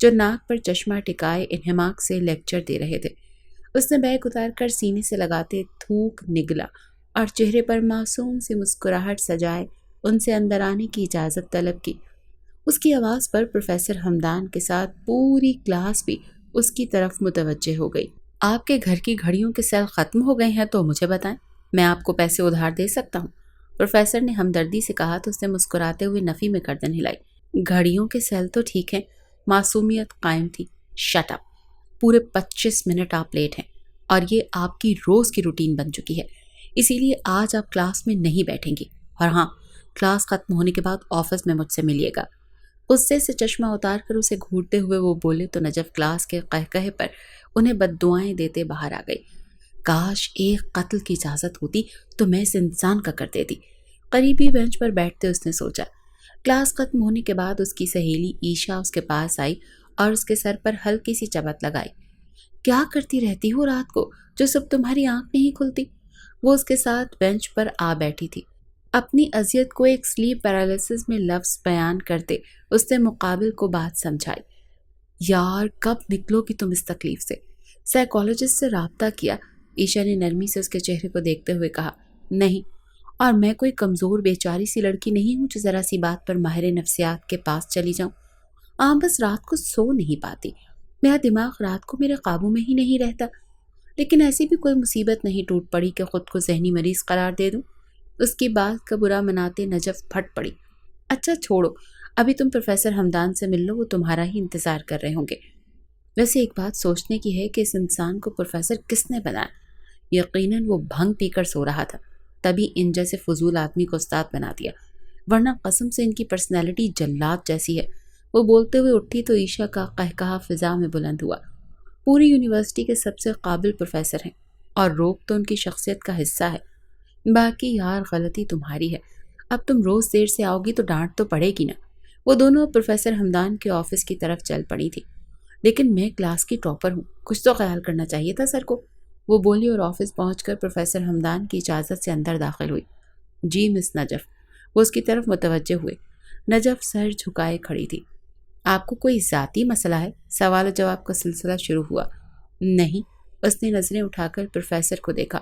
جو ناک پر چشمہ ٹکائے انہماک سے لیکچر دے رہے تھے۔ اس نے بیگ اتار کر سینے سے لگاتے تھوک نگلا اور چہرے پر معصوم سی مسکراہٹ سجائے ان سے اندر آنے کی اجازت طلب کی۔ اس کی آواز پر پروفیسر ہمدان کے ساتھ پوری کلاس بھی اس کی طرف متوجہ ہو گئی۔ آپ کے گھر کی گھڑیوں کے سیل ختم ہو گئے ہیں تو مجھے بتائیں، میں آپ کو پیسے ادھار دے سکتا ہوں۔ پروفیسر نے ہمدردی سے کہا تو اس نے مسکراتے ہوئے نفی میں گردن ہلائی۔ گھڑیوں کے سیل تو ٹھیک ہیں، معصومیت قائم تھی۔ شٹ اپ، پورے 25 منٹ آپ لیٹ ہیں اور یہ آپ کی روز کی روٹین بن چکی ہے، اسی لیے آج آپ کلاس میں نہیں بیٹھیں گی، اور ہاں، کلاس ختم ہونے کے بعد آفس میں مجھ سے ملیے گا۔ غصے سے چشمہ اتار کر اسے گھورتے ہوئے وہ بولے تو نجف کلاس کے قہقہے پر انہیں بد دعائیں دیتے باہر آ گئی۔ کاش ایک قتل کی اجازت ہوتی تو میں اس انسان کا کر دیتی، قریبی بینچ پر بیٹھتے اس نے سوچا۔ کلاس ختم ہونے کے بعد اس کی سہیلی عیشا اس کے پاس آئی اور اس کے سر پر ہلکی سی چبٹ لگائی۔ کیا کرتی رہتی ہو رات کو جو صبح تمہاری آنکھ نہیں کھلتی؟ وہ اس کے ساتھ بینچ پر آ بیٹھی تھی۔ اپنی اذیت کو ایک سلیپ پیرالائسس میں لفظ بیان کرتے اس نے مقابل کو بات سمجھائی۔ یار کب نکلو گی تم اس تکلیف سے؟ سائیکالوجسٹ سے رابطہ کیا؟ عیشا نے نرمی سے اس کے چہرے کو دیکھتے ہوئے کہا۔ نہیں، اور میں کوئی کمزور بیچاری سی لڑکی نہیں ہوں جو ذرا سی بات پر ماہر نفسیات کے پاس چلی جاؤں۔ بس رات کو سو نہیں پاتی، میرا دماغ رات کو میرے قابو میں ہی نہیں رہتا، لیکن ایسی بھی کوئی مصیبت نہیں ٹوٹ پڑی کہ خود کو ذہنی مریض قرار دے دوں۔ اس کی بات کا برا مناتے نجف پھٹ پڑی۔ اچھا چھوڑو، ابھی تم پروفیسر ہمدان سے مل لو، وہ تمہارا ہی انتظار کر رہے ہوں گے۔ ویسے ایک بات سوچنے کی ہے کہ اس انسان کو پروفیسر کس نے بنایا؟ یقیناً وہ بھنگ پی کر سو رہا تھا، تبھی ان جیسے فضول آدمی کو استاد بنا دیا، ورنہ قسم سے ان کی پرسنالٹی جلاد جیسی ہے۔ وہ بولتے ہوئے اٹھی تو عیشا کا قہقہا فضا میں بلند ہوا۔ پوری یونیورسٹی کے سب سے قابل پروفیسر ہیں اور روب تو ان کی شخصیت کا حصہ ہے۔ باقی یار غلطی تمہاری ہے، اب تم روز دیر سے آؤ گی تو ڈانٹ تو پڑے گی نا۔ وہ دونوں پروفیسر ہمدان کے آفس کی طرف چل پڑی تھی۔ لیکن میں کلاس کی ٹاپر ہوں، کچھ تو خیال کرنا چاہیے تھا سر کو، وہ بولی اور آفس پہنچ کر پروفیسر ہمدان کی اجازت سے اندر داخل ہوئی۔ جی مس نجف، وہ اس کی طرف متوجہ ہوئے۔ نجف سر جھکائے کھڑی تھی۔ آپ کو کوئی ذاتی مسئلہ ہے؟ سوال و جواب کا سلسلہ شروع ہوا۔ نہیں، اس نے نظریں اٹھا کر پروفیسر کو دیکھا۔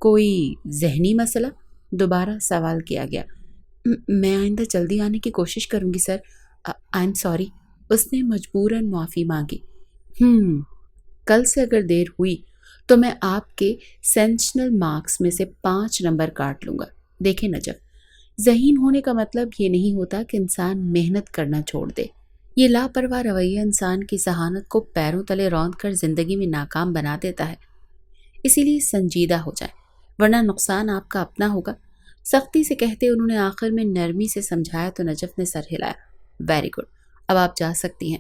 کوئی ذہنی مسئلہ؟ دوبارہ سوال کیا گیا۔ میں آئندہ جلدی آنے کی کوشش کروں گی سر، آئی ایم سوری، اس نے مجبوراً معافی مانگی۔ کل سے اگر دیر ہوئی تو میں آپ کے سینشنل مارکس میں سے 5 نمبر کاٹ لوں گا۔ دیکھیں نجف، ذہین ہونے کا مطلب یہ نہیں ہوتا کہ انسان محنت کرنا چھوڑ دے۔ یہ لاپرواہ رویہ انسان کی ذہانت کو پیروں تلے روند کر زندگی میں ناکام بنا دیتا ہے۔ اسی لیے سنجیدہ ہو جائے، ورنہ نقصان آپ کا اپنا ہوگا۔ سختی سے کہتے انہوں نے آخر میں نرمی سے سمجھایا تو نجف نے سر ہلایا۔ ویری گڈ، اب آپ جا سکتی ہیں،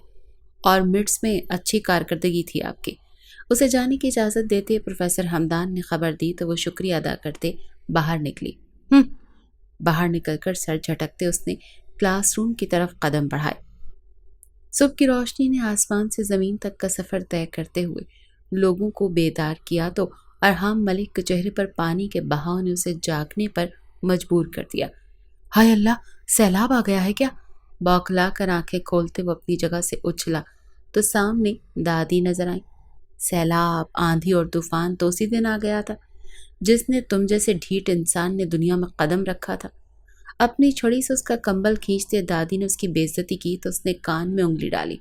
اور مڈس میں اچھی کارکردگی تھی آپ کی۔ اسے جانے کی اجازت دیتے پروفیسر ہمدان نے خبر دی تو وہ شکریہ ادا کرتے باہر نکلی۔ باہر نکل کر سر جھٹکتے اس نے کلاس روم کی طرف قدم بڑھائے۔ صبح کی روشنی نے آسمان سے زمین تک کا سفر طے کرتے ہوئے لوگوں کو بیدار کیا تو ارحام ملک کے چہرے پر پانی کے بہاؤ نے اسے جاگنے پر مجبور کر دیا۔ ہائے اللہ، سیلاب آ گیا ہے کیا؟ بوکھلا کر آنکھیں کھولتے وہ اپنی جگہ سے اچھلا تو سامنے دادی نظر آئیں۔ سیلاب، آندھی اور طوفان تو اسی دن آ گیا تھا جس نے تم جیسے ڈھیٹ انسان نے دنیا میں قدم رکھا تھا۔ اپنی چھڑی سے اس کا کمبل کھینچتے دادی نے اس کی بے عزتی کی تو اس نے کان میں انگلی ڈالی۔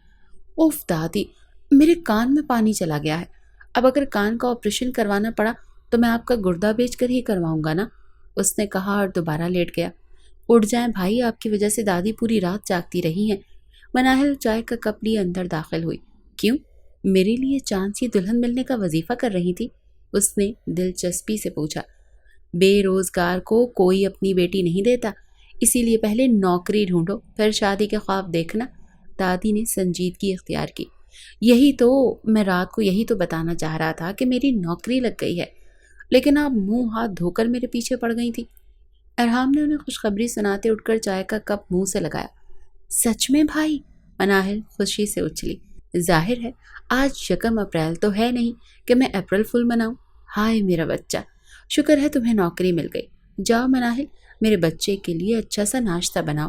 اوف دادی، میرے کان میں پانی چلا گیا ہے، اب اگر کان کا آپریشن کروانا پڑا تو میں آپ کا گردہ بیچ کر ہی کرواؤں گا نا، اس نے کہا اور دوبارہ لیٹ گیا۔ اٹھ جائیں بھائی، آپ کی وجہ سے دادی پوری رات جاگتی رہی ہیں۔ مناہل چائے کا کپ لیے اندر داخل ہوئی۔ کیوں، میرے لیے چاند سی دلہن ملنے کا وظیفہ کر رہی تھی؟ اس نے دلچسپی سے پوچھا۔ بے روزگار کو کوئی اپنی بیٹی نہیں دیتا، اسی لیے پہلے نوکری ڈھونڈو پھر شادی کے خواب دیکھنا، دادی نے سنجیدگی اختیار کی۔ یہی تو میں رات کو یہی تو بتانا چاہ رہا تھا کہ میری نوکری لگ گئی ہے، لیکن آپ منہ ہاتھ دھو کر میرے پیچھے پڑ گئی تھی۔ ارحام نے انہیں خوشخبری سناتے اٹھ کر چائے کا کپ منہ سے لگایا۔ سچ میں بھائی؟ مناہل خوشی سے اچھلی۔ ظاہر ہے آج 1 اپریل تو ہے نہیں کہ میں اپریل فل مناؤں۔ ہائے میرا بچہ، شکر ہے تمہیں نوکری مل گئی۔ جاؤ مناہل، میرے بچے کے لیے اچھا سا ناشتہ بناؤ،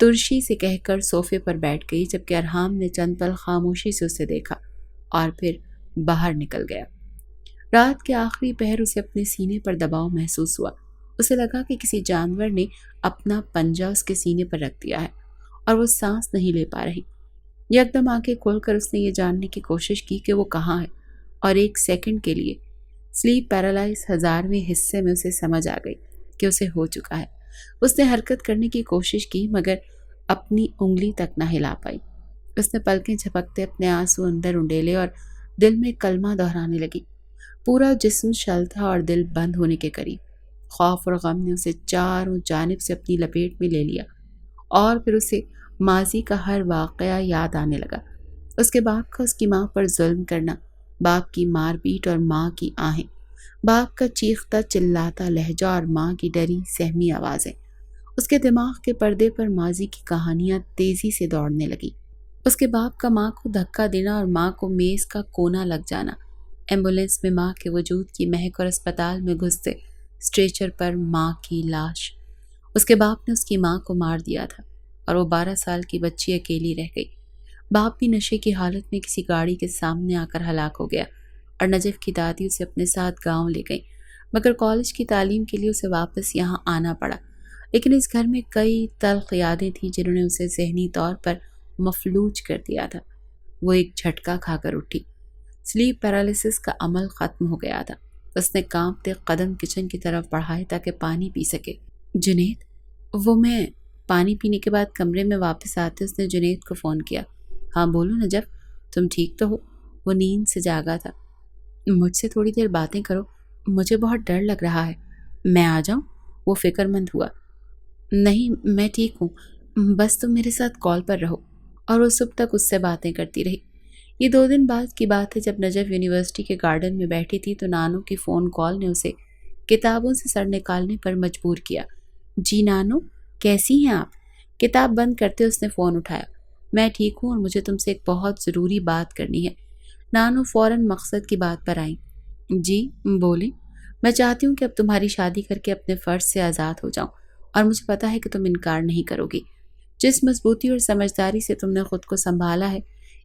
ترشی سے کہہ کر صوفے پر بیٹھ گئی، جبکہ ارحام نے چند پل خاموشی سے اسے دیکھا اور پھر باہر نکل گیا۔ رات کے آخری پہر اسے اپنے سینے پر دباؤ محسوس ہوا۔ اسے لگا کہ کسی جانور نے اپنا پنجہ اس کے سینے پر رکھ دیا ہے اور وہ سانس نہیں لے پا رہی۔ یکدم آنکھیں کھول کر اس نے یہ جاننے کی کوشش کی کہ وہ کہاں ہے، اور ایک سیکنڈ کے لیے سلیپ پیرالائز 1000ویں حصے میں اسے سمجھ آ گئی کہ اسے ہو چکا ہے۔ اس نے حرکت کرنے کی کوشش کی مگر اپنی انگلی تک نہ ہلا پائی۔ اس نے پلکیں جھپکتے اپنے آنسو اندر انڈیلے اور دل میں کلمہ دہرانے لگی۔ پورا جسم شل تھا اور دل بند ہونے کے قریب۔ خوف اور غم نے اسے چاروں جانب سے اپنی لپیٹ میں لے لیا، اور پھر اسے ماضی کا ہر واقعہ یاد آنے لگا۔ اس کے باپ کا اس کی ماں پر ظلم کرنا، باپ کی مار پیٹ اور ماں کی آہیں، باپ کا چیختا چلاتا لہجہ اور ماں کی ڈری سہمی آوازیں۔ اس کے دماغ کے پردے پر ماضی کی کہانیاں تیزی سے دوڑنے لگی۔ اس کے باپ کا ماں کو دھکا دینا اور ماں کو میز کا کونا لگ جانا، ایمبولینس میں ماں کے وجود کی مہک اور اسپتال میں گھستے اسٹریچر پر ماں کی لاش۔ اس کے باپ نے اس کی ماں کو مار دیا تھا اور وہ 12 سال کی بچی اکیلی رہ گئی۔ باپ بھی نشے کی حالت میں کسی گاڑی کے سامنے آ کر ہلاک ہو گیا، اور نجف کی دادی اسے اپنے ساتھ گاؤں لے گئی، مگر کالج کی تعلیم کے لیے اسے واپس یہاں آنا پڑا۔ لیکن اس گھر میں کئی تلخ یادیں تھیں جنہوں نے اسے ذہنی طور پر مفلوج کر دیا تھا۔ وہ ایک جھٹکا کھا کر اٹھی۔ سلیپ پیرالیسس کا عمل ختم ہو گیا تھا۔ اس نے کانپتے قدم کچن کی طرف بڑھائے تاکہ پانی پی سکے۔ جنید، وہ میں پانی پینے کے بعد کمرے میں واپس آتے اس نے جنید کو فون کیا۔ ہاں بولو نجف، تم ٹھیک تو ہو؟ وہ نیند سے جاگا تھا۔ مجھ سے تھوڑی دیر باتیں کرو، مجھے بہت ڈر لگ رہا ہے۔ میں آ جاؤں؟ وہ فکر مند ہوا۔ نہیں، میں ٹھیک ہوں، بس تم میرے ساتھ کال پر رہو۔ اور وہ صبح تک اس سے باتیں کرتی رہی۔ یہ 2 دن بعد کی بات ہے جب نجف یونیورسٹی کے گارڈن میں بیٹھی تھی تو نانو کی فون کال نے اسے کتابوں سے سر نکالنے پر مجبور کیا۔ جی نانو، کیسی ہیں آپ؟ کتاب بند کرتے اس نے فون اٹھایا۔ میں ٹھیک ہوں اور مجھے تم سے ایک بہت ضروری بات کرنی ہے۔ نانو فوراً مقصد کی بات پر آئیں۔ جی بولیں۔ میں چاہتی ہوں کہ اب تمہاری شادی کر کے اپنے فرض سے آزاد ہو جاؤں، اور مجھے پتا ہے کہ تم انکار نہیں کرو گی۔ جس مضبوطی اور سمجھداری سے تم نے خود کو سنبھالا ہے،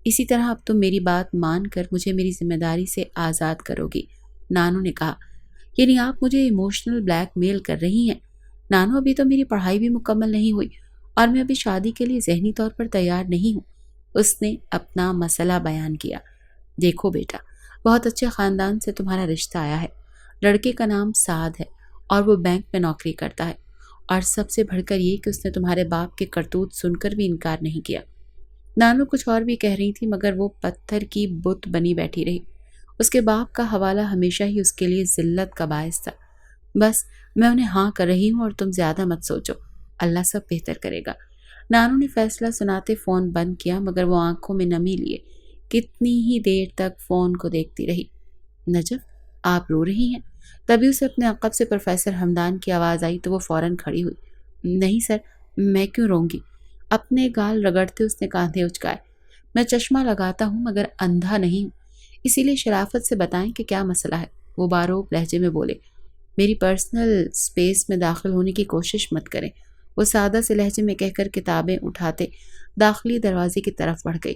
اسی طرح اب تم میری بات مان کر مجھے میری ذمہ داری سے آزاد کرو گی۔ نانو نے کہا۔ یعنی آپ مجھے ایموشنل بلیک میل کر رہی ہیں؟ نانو، ابھی تو میری پڑھائی بھی مکمل نہیں ہوئی اور میں ابھی شادی کے لیے ذہنی طور پر تیار نہیں ہوں۔ اس نے اپنا مسئلہ بیان کیا۔ دیکھو بیٹا، بہت اچھے خاندان سے تمہارا رشتہ آیا ہے۔ لڑکے کا نام سعد ہے اور وہ بینک میں نوکری کرتا ہے، اور سب سے بڑھ کر یہ کہ اس نے تمہارے باپ کے کرتوت سن کر بھی انکار نہیں کیا۔ نانو کچھ اور بھی کہہ رہی تھی مگر وہ پتھر کی بت بنی بیٹھی رہی۔ اس کے باپ کا حوالہ ہمیشہ ہی اس کے لیے ذلت کا باعث تھا۔ بس میں انہیں ہاں کر رہی ہوں اور تم زیادہ مت سوچو، اللہ سب بہتر کرے گا۔ نانو نے فیصلہ سناتے فون بند کیا مگر وہ آنکھوں میں نمی لیے کتنی ہی دیر تک فون کو دیکھتی رہی۔ نجف، آپ رو رہی ہیں؟ تبھی اسے اپنے عقب سے پروفیسر حمدان کی آواز آئی تو وہ فوراً کھڑی ہوئی۔ نہیں سر، میں کیوں روں گی؟ اپنے گال رگڑتے اس نے کاندھے اچکائے۔ میں چشمہ لگاتا ہوں مگر اندھا نہیں ہوں، اسی لیے شرافت سے بتائیں کہ کیا مسئلہ ہے۔ وہ باروب لہجے میں بولے۔ میری پرسنل سپیس میں داخل ہونے کی کوشش مت کریں، وہ سادہ سے لہجے میں کہہ کر کتابیں اٹھاتے داخلی دروازے کی طرف بڑھ گئی،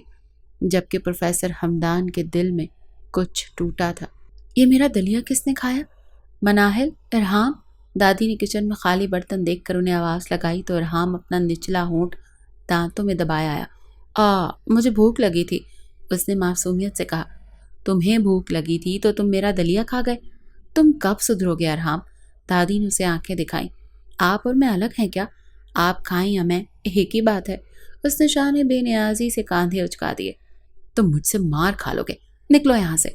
جبکہ پروفیسر حمدان کے دل میں کچھ ٹوٹا تھا۔ یہ میرا دلیا کس نے کھایا؟ مناہل، ارحام؟ دادی نے کچن میں خالی برتن دیکھ کر انہیں آواز لگائی تو ارحام اپنا نچلا ہونٹ دانتوں میں دبایا آیا۔ مجھے بھوک لگی تھی، اس نے معصومیت سے کہا۔ تمہیں بھوک لگی تھی تو تم میرا دلیا کھا گئے؟ تم کب سدھرو گے ارحام؟ دادی نے اسے آنکھیں دکھائیں۔ آپ اور میں الگ ہیں کیا؟ آپ کھائیں یا میں، ایک ہی بات ہے۔ اس نے شاہ نے بے نیازی سے کاندھے اچکا دیے۔ تم مجھ سے مار کھا لو گے، نکلو یہاں سے۔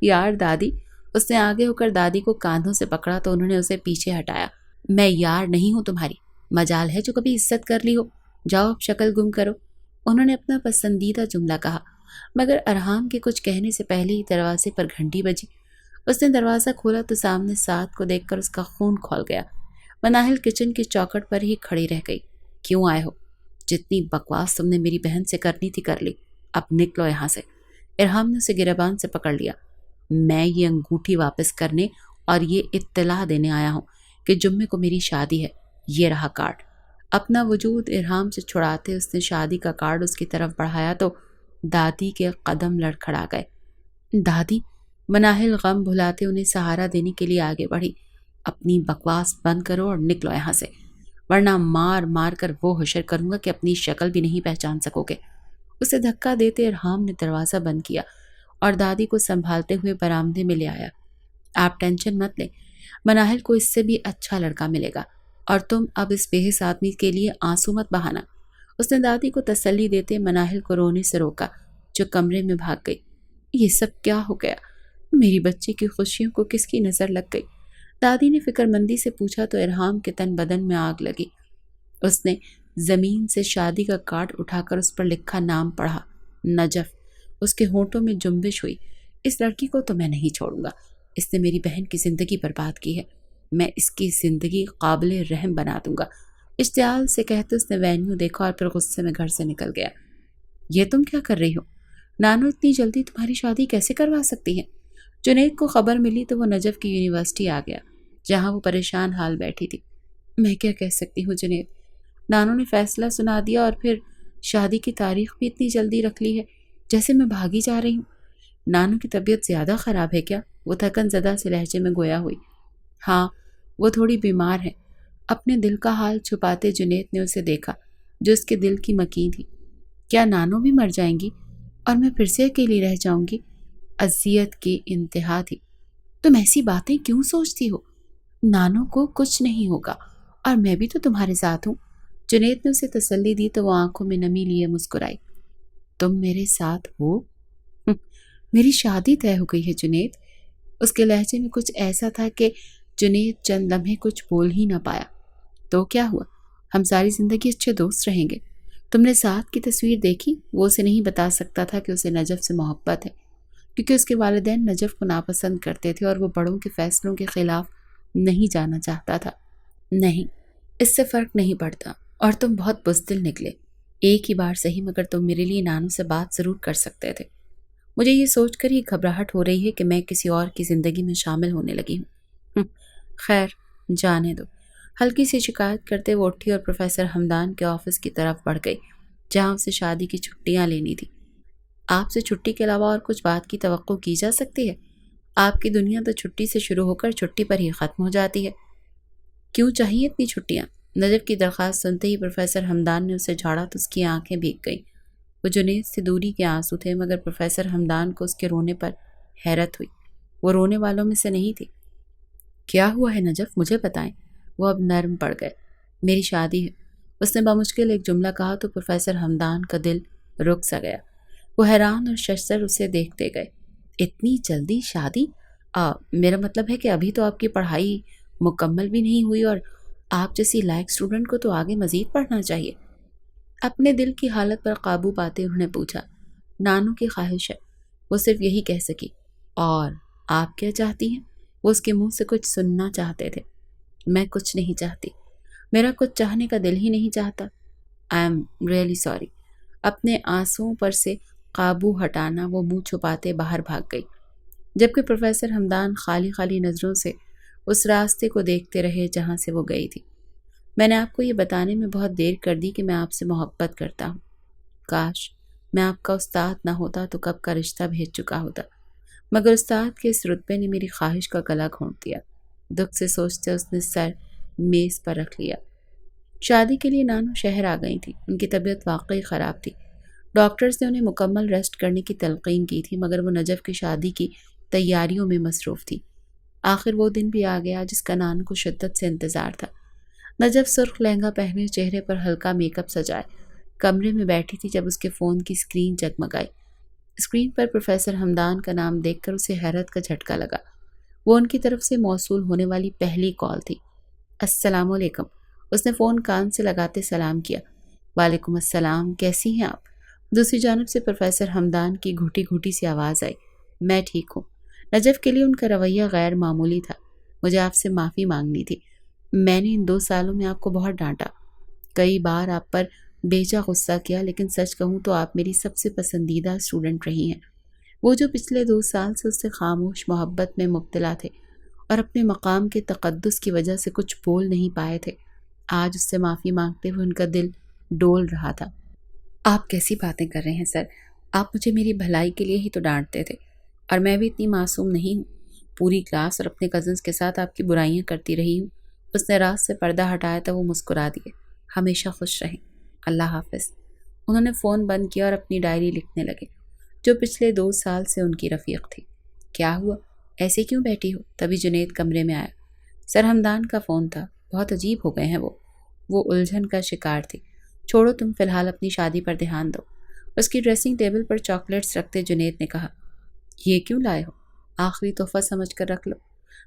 یار دادی، اس نے آگے ہو کر دادی کو کاندھوں سے پکڑا تو انہوں نے اسے پیچھے ہٹایا۔ میں یار نہیں ہوں تمہاری، مجال ہے جو کبھی عزت کر لی ہو، جاؤ اب شکل گم کرو۔ انہوں نے اپنا پسندیدہ جملہ کہا مگر ارحام کے کچھ کہنے سے پہلے ہی دروازے پر گھنٹی بجی۔ اس نے دروازہ کھولا تو سامنے سعد کو دیکھ کر اس کا خون کھول گیا۔ مناہل کچن کی چوکھٹ پر ہی کھڑی رہ گئی۔ کیوں آئے ہو؟ جتنی بکواس تم نے میری بہن سے کرنی تھی کر لی، اب نکلو یہاں سے۔ ارحام نے اسے گریبان سے پکڑ لیا۔ میں یہ انگوٹھی واپس کرنے اور یہ اطلاع دینے آیا ہوں کہ جمعے کو میری شادی ہے، یہ رہا کارڈ۔ اپنا وجود ارحام سے چھڑاتے اس نے شادی کا کارڈ اس کی طرف بڑھایا تو دادی کے قدم لڑکھڑا گئے۔ دادی، مناہل غم بھلاتے انہیں سہارا دینے کے لیے آگے بڑھی۔ اپنی بکواس بند کرو اور نکلو یہاں سے، ورنہ مار مار کر وہ حشر کروں گا کہ اپنی شکل بھی نہیں پہچان سکو گے۔ اسے دھکا دیتے ارحام نے دروازہ بند کیا اور دادی کو سنبھالتے ہوئے برآمدے میں لے آیا۔ آپ ٹینشن مت لیں، مناہل کو اس سے بھی اچھا لڑکا ملے گا، اور تم اب اس بے حس آدمی کے لیے آنسو مت بہانا۔ اس نے دادی کو تسلی دیتے مناہل کو رونے سے روکا، جو کمرے میں بھاگ گئی۔ یہ سب کیا ہو گیا؟ میری بچی کی خوشیوں کو کس کی نظر لگ گئی؟ دادی نے فکر مندی سے پوچھا تو ارحام کے تن بدن میں آگ لگی۔ اس نے زمین سے شادی کا کارڈ اٹھا کر اس پر لکھا نام پڑھا، نجف۔ اس کے ہونٹوں میں جنبش ہوئی۔ اس لڑکی کو تو میں نہیں چھوڑوں گا، اس نے میری بہن کی زندگی برباد کی ہے، میں اس کی زندگی قابل رحم بنا دوں گا۔ اشتعال سے کہتے اس نے وینیو دیکھا اور پھر غصے میں گھر سے نکل گیا۔ یہ تم کیا کر رہی ہو؟ نانو اتنی جلدی تمہاری شادی کیسے کروا سکتی ہیں؟ جنید کو خبر ملی تو وہ نجف کی یونیورسٹی آ گیا، جہاں وہ پریشان حال بیٹھی تھی۔ میں کیا کہہ سکتی ہوں جنید؟ نانو نے فیصلہ سنا دیا اور پھر شادی کی تاریخ بھی اتنی جلدی رکھ لی ہے، جیسے میں بھاگی جا رہی ہوں۔ نانو کی طبیعت زیادہ خراب ہے کیا؟ وہ تھکن زدہ سے لہجے میں گویا ہوئی۔ ہاں، وہ تھوڑی بیمار ہے۔ اپنے دل کا حال چھپاتے جنید نے اسے دیکھا، جو اس کے دل کی مکین تھی۔ کیا نانو بھی مر جائیں گی اور میں پھر سے اکیلی رہ جاؤں گی؟ اذیت کی انتہا تھی۔ تم ایسی باتیں کیوں سوچتی ہو؟ نانو کو کچھ نہیں ہوگا، اور میں بھی تو تمہارے ساتھ ہوں۔ جنید نے اسے تسلی دی تو وہ آنکھوں میں نمی لیے مسکرائی۔ تم میرے ساتھ ہو؟ میری شادی طے ہو گئی ہے جنید۔ اس کے لہجے میں کچھ ایسا تھا کہ جنید چند لمحے کچھ بول ہی نہ پایا۔ تو کیا ہوا؟ ہم ساری زندگی اچھے دوست رہیں گے۔ تم نے ساتھ کی تصویر دیکھی؟ وہ اسے نہیں بتا سکتا تھا کہ اسے نجف سے محبت ہے، کیونکہ اس کے والدین نجف کو ناپسند کرتے تھے اور وہ بڑوں کے فیصلوں کے خلاف نہیں جانا چاہتا تھا۔ نہیں، اس سے فرق نہیں پڑتا، اور تم بہت بزدل نکلے۔ ایک ہی بار صحیح، مگر تم میرے لیے نانو سے بات ضرور کر سکتے تھے۔ مجھے یہ سوچ کر ہی گھبراہٹ ہو رہی ہے کہ میں کسی اور کی زندگی میں شامل ہونے لگی ہوں۔ خیر، جانے دو۔ ہلکی سی شکایت کرتے وہ اٹھی اور پروفیسر حمدان کے آفس کی طرف بڑھ گئی، جہاں اسے شادی کی چھٹیاں لینی تھی۔ آپ سے چھٹی کے علاوہ اور کچھ بات کی توقع کی جا سکتی ہے؟ آپ کی دنیا تو چھٹی سے شروع ہو کر چھٹی پر ہی ختم ہو جاتی ہے۔ کیوں چاہیے اتنی چھٹیاں؟ نجف کی درخواست سنتے ہی پروفیسر حمدان نے اسے جھاڑا تو اس کی آنکھیں بھیگ گئیں۔ وہ جنید سے دوری کے آنسو تھے، مگر پروفیسر حمدان کو اس کے رونے پر حیرت ہوئی۔ وہ رونے والوں میں سے نہیں تھی۔ کیا ہوا ہے نجف؟ مجھے بتائیں۔ وہ اب نرم پڑ گئے۔ میری شادی ہے، اس نے بمشکل ایک جملہ کہا تو پروفیسر حمدان کا دل رک سا گیا۔ وہ حیران اور ششدر اسے دیکھتے گئے۔ اتنی جلدی شادی؟ میرا مطلب ہے کہ ابھی تو آپ کی پڑھائی مکمل بھی نہیں ہوئی، اور آپ جیسی لائق اسٹوڈنٹ کو تو آگے مزید پڑھنا چاہیے۔ اپنے دل کی حالت پر قابو پاتے انہوں نے پوچھا۔ نانو کی خواہش ہے، وہ صرف یہی کہہ سکی۔ اور آپ کیا چاہتی ہیں؟ وہ اس کے منہ سے کچھ سننا چاہتے تھے۔ میں کچھ نہیں چاہتی، میرا کچھ چاہنے کا دل ہی نہیں چاہتا۔ I am really sorry. اپنے آنسوؤں پر سے قابو ہٹانا وہ منہ چھپاتے باہر بھاگ گئی، جبکہ پروفیسر حمدان خالی خالی نظروں سے اس راستے کو دیکھتے رہے جہاں سے وہ گئی تھی۔ میں نے آپ کو یہ بتانے میں بہت دیر کر دی کہ میں آپ سے محبت کرتا ہوں۔ کاش میں آپ کا استاد نہ ہوتا تو کب کا رشتہ بھیج چکا ہوتا، مگر استاد کے اس رتبے نے میری خواہش کا گلا گھونٹ دیا۔ دکھ سے سوچتے اس نے سر میز پر رکھ لیا۔ شادی کے لیے نانو شہر آ گئی تھی۔ ان کی طبیعت واقعی خراب تھی۔ ڈاکٹرز نے انہیں مکمل ریسٹ کرنے کی تلقین کی تھی، مگر وہ نجف کی شادی کی تیاریوں میں مصروف تھی۔ آخر وہ دن بھی آ گیا جس کا نانو کو شدت سے انتظار تھا۔ نجف سرخ لہنگا پہنے، چہرے پر ہلکا میک اپ سجائے، کمرے میں بیٹھی تھی جب اس کے فون کی اسکرین جگمگائی۔ اسکرین پر پروفیسر حمدان کا نام دیکھ کر اسے حیرت کا جھٹکا لگا۔ وہ ان کی طرف سے موصول ہونے والی پہلی کال تھی۔ السلام علیکم۔ اس نے فون کان سے لگاتے سلام کیا۔ وعلیکم السلام، کیسی ہیں آپ؟ دوسری جانب سے پروفیسر حمدان کی گھٹی گھٹی سی آواز آئی۔ میں ٹھیک ہوں۔ نجف کے لیے ان کا رویہ غیر معمولی تھا۔ مجھے آپ سے معافی مانگنی تھی۔ میں نے ان 2 سالوں میں آپ کو بہت ڈانٹا، کئی بار آپ پر بیجا غصہ کیا، لیکن سچ کہوں تو آپ میری سب سے پسندیدہ اسٹوڈنٹ رہی ہیں۔ وہ جو پچھلے 2 سال سے اس سے خاموش محبت میں مبتلا تھے اور اپنے مقام کے تقدس کی وجہ سے کچھ بول نہیں پائے تھے، آج اس سے معافی مانگتے ہوئے ان کا دل ڈول رہا تھا۔ آپ کیسی باتیں کر رہے ہیں سر؟ آپ مجھے میری بھلائی کے لیے ہی تو ڈانٹتے تھے، اور میں بھی اتنی معصوم نہیں ہوں۔ پوری کلاس اور اپنے کزنس کے ساتھ آپ کی برائیاں کرتی رہی ہوں۔ اس نے رات سے پردہ ہٹایا تو وہ مسکرا دیے۔ ہمیشہ خوش رہیں، اللہ حافظ۔ انہوں نے فون بند کیا اور اپنی ڈائری لکھنے لگے، جو پچھلے 2 سال سے ان کی رفیق تھی۔ کیا ہوا؟ ایسے کیوں بیٹھی ہو؟ تبھی جنید کمرے میں آیا۔ سر ہمدان کا فون تھا، بہت عجیب ہو گئے ہیں وہ الجھن کا شکار تھی۔ چھوڑو، تم فی الحال اپنی شادی پر دھیان دو۔ اس کی ڈریسنگ ٹیبل پر چاکلیٹس رکھتے جنید نے کہا، یہ کیوں لائے ہو؟ آخری تحفہ سمجھ کر رکھ لو،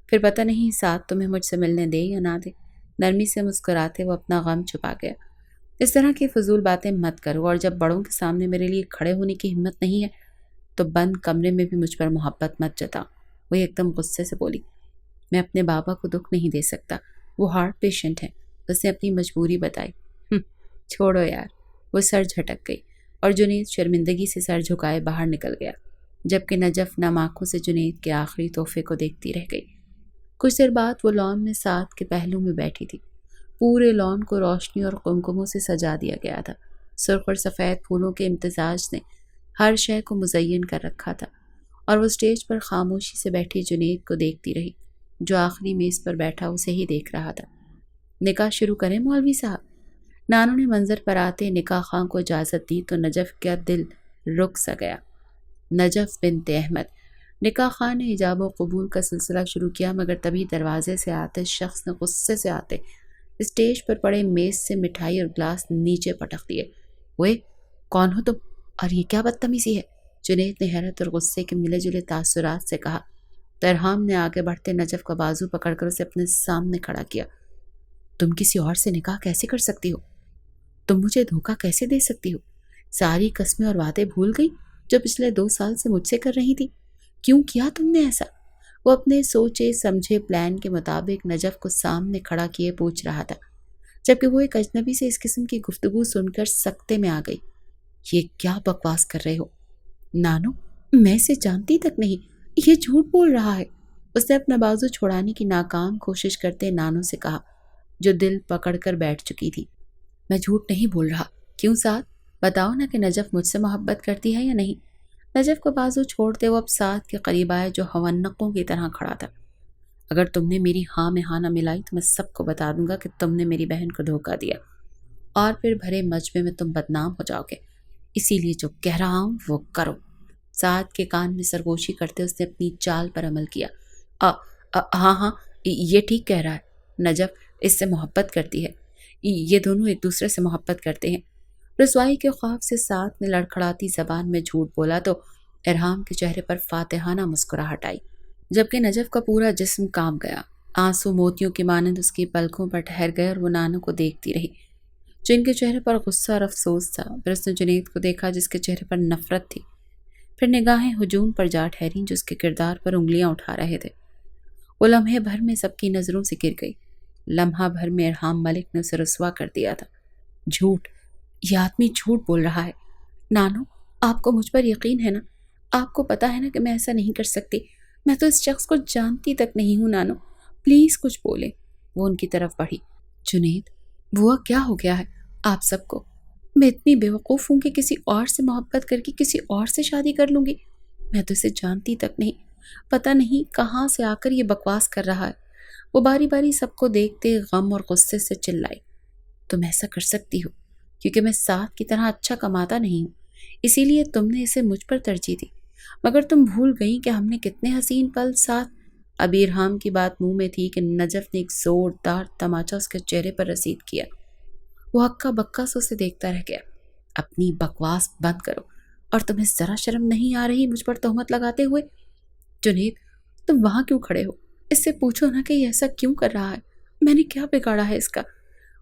پھر پتہ نہیں ساتھ تمہیں مجھ سے ملنے دے یا نہ دے۔ نرمی سے مسکراتے وہ اپنا غم چھپا گیا۔ اس طرح کی فضول باتیں مت کرو، اور جب بڑوں کے سامنے میرے لیے کھڑے ہونے کی ہمت نہیں ہے تو بند کمرے میں بھی مجھ پر محبت مت جتا۔ وہ ایک دم غصے سے بولی، میں اپنے بابا کو دکھ نہیں دے سکتا، وہ ہارٹ پیشنٹ ہیں۔ اس نے اپنی مجبوری بتائی۔ چھوڑو یار۔ وہ سر جھٹک گئی اور جنید شرمندگی سے سر جھکائے باہر نکل گیا، جبکہ نجف نم آنکھوں سے جنید کے آخری تحفے کو دیکھتی رہ گئی۔ کچھ دیر بعد وہ لان میں ساتھ کے پہلو میں بیٹھی تھی۔ پورے لان کو روشنی اور قمقموں سے سجا دیا گیا تھا۔ سرخ اور سفید پھولوں کے امتزاج نے ہر شے کو مزین کر رکھا تھا، اور وہ اسٹیج پر خاموشی سے بیٹھی جنید کو دیکھتی رہی، جو آخری میز پر بیٹھا اسے ہی دیکھ رہا تھا۔ نکاح شروع کریں مولوی صاحب؟ نانو نے منظر پر آتے نکاح خواں کو اجازت دی تو نجف کا دل رک سا گیا۔ نجف بنت احمد۔ نکاح خواں نے ایجاب و قبول کا سلسلہ شروع کیا، مگر تبھی دروازے سے آتے شخص نے غصے سے آتے اسٹیج پر پڑے میز سے مٹھائی اور گلاس نیچے پٹک دیے۔ وہ کون ہو تم، اور یہ کیا بدتمیزی ہے؟ جنید نے حیرت اور غصے کے ملے جلے تاثرات سے کہا۔ ترہام نے آگے بڑھتے نجف کا بازو پکڑ کر اسے اپنے سامنے کھڑا کیا۔ تم کسی اور سے نکاح کیسے کر سکتی ہو؟ تم مجھے دھوکہ کیسے دے سکتی ہو؟ ساری قسمیں اور وعدے بھول گئی جو پچھلے 2 سال سے مجھ سے کر رہی تھی؟ کیوں کیا تم نے ایسا؟ وہ اپنے سوچے سمجھے پلان کے مطابق نجف کو سامنے کھڑا کیے پوچھ رہا تھا، جبکہ وہ ایک اجنبی سے اس قسم کی گفتگو سن کر سکتے میں آ گئی۔ یہ کیا بکواس کر رہے ہو؟ نانو، میں اسے جانتی تک نہیں، یہ جھوٹ بول رہا ہے۔ اس نے اپنا بازو چھوڑانے کی ناکام کوشش کرتے نانو سے کہا، جو دل پکڑ کر بیٹھ چکی تھی۔ میں جھوٹ نہیں بول رہا۔ کیوں ساتھ؟ بتاؤ نا کہ نجف مجھ سے محبت کرتی ہے یا نہیں؟ نجف کا بازو چھوڑتے وہ اب ساتھ کے قریب آئے، جو ہونقوں کی طرح کھڑا تھا۔ اگر تم نے میری ہاں میں ہاں نہ ملائی تو میں سب کو بتا دوں گا کہ تم نے میری بہن کو دھوکہ دیا، اور پھر بھرے مجمع میں تم بدنام ہو جاؤ گے۔ اسی لیے جو کہہ رہا ہوں وہ کرو۔ ساتھ کے کان میں سرگوشی کرتے اس نے اپنی چال پر عمل کیا۔ ہاں، یہ ٹھیک کہہ رہا ہے، نجف اس سے محبت کرتی ہے، یہ دونوں ایک دوسرے سے محبت کرتے ہیں۔ رسوائی کے خوف سے ساتھ نے لڑکھڑاتی زبان میں جھوٹ بولا تو ارحام کے چہرے پر فاتحانہ مسکراہٹ آئی، جبکہ نجف کا پورا جسم کانپ گیا۔ آنسو موتیوں کی مانند اس کی پلکوں پر ٹھہر گئے اور وہ نانو کو دیکھتی رہی، جن کے چہرے پر غصہ اور افسوس تھا۔ پھر اس نے جنید کو دیکھا، جس کے چہرے پر نفرت تھی۔ پھر نگاہیں ہجوم پر جا ٹھہریں، جو اس کے کردار پر انگلیاں اٹھا رہے تھے۔ وہ لمحے بھر میں سب کی نظروں سے گر گئی۔ لمحہ بھر میں ارحام ملک نے اسے رسوا کر دیا تھا۔ جھوٹ، یہ آدمی جھوٹ بول رہا ہے۔ نانو، آپ کو مجھ پر یقین ہے نا؟ آپ کو پتا ہے نا کہ میں ایسا نہیں کر سکتی۔ میں تو اس شخص کو جانتی تک نہیں ہوں۔ نانو پلیز کچھ بولے۔ وہ ان کی طرف بڑھی۔ جنید، وہ کیا ہو گیا ہے آپ سب کو؟ میں اتنی بے وقوف ہوں کہ کسی اور سے محبت کر کے کسی اور سے شادی کر لوں گی؟ میں تو اسے جانتی تک نہیں، پتہ نہیں کہاں سے آ کر یہ بکواس کر رہا ہے۔ وہ باری باری سب کو دیکھتے غم اور غصے سے چلائی، تم ایسا کر سکتی ہو کیونکہ میں ساتھ کی طرح اچھا کماتا نہیں ہوں، اسی لیے تم نے اسے مجھ پر ترجیح دی، مگر تم بھول گئی کہ ہم نے کتنے حسین پل ساتھ۔ ابھی ارحام کی بات منہ میں تھی کہ نجف نے ایک زوردار تماچا اس کے چہرے پر رسید کیا۔ وہ ہکا بکا سے اسے دیکھتا رہ گیا۔ اپنی بکواس بند کرو، اور تمہیں ذرا شرم نہیں آ رہی مجھ پر تہمت لگاتے ہوئے؟ جنید، تم وہاں کیوں کھڑے ہو؟ اس سے پوچھو نا کہ یہ ایسا کیوں کر رہا ہے؟ میں نے کیا بگاڑا ہے اس کا؟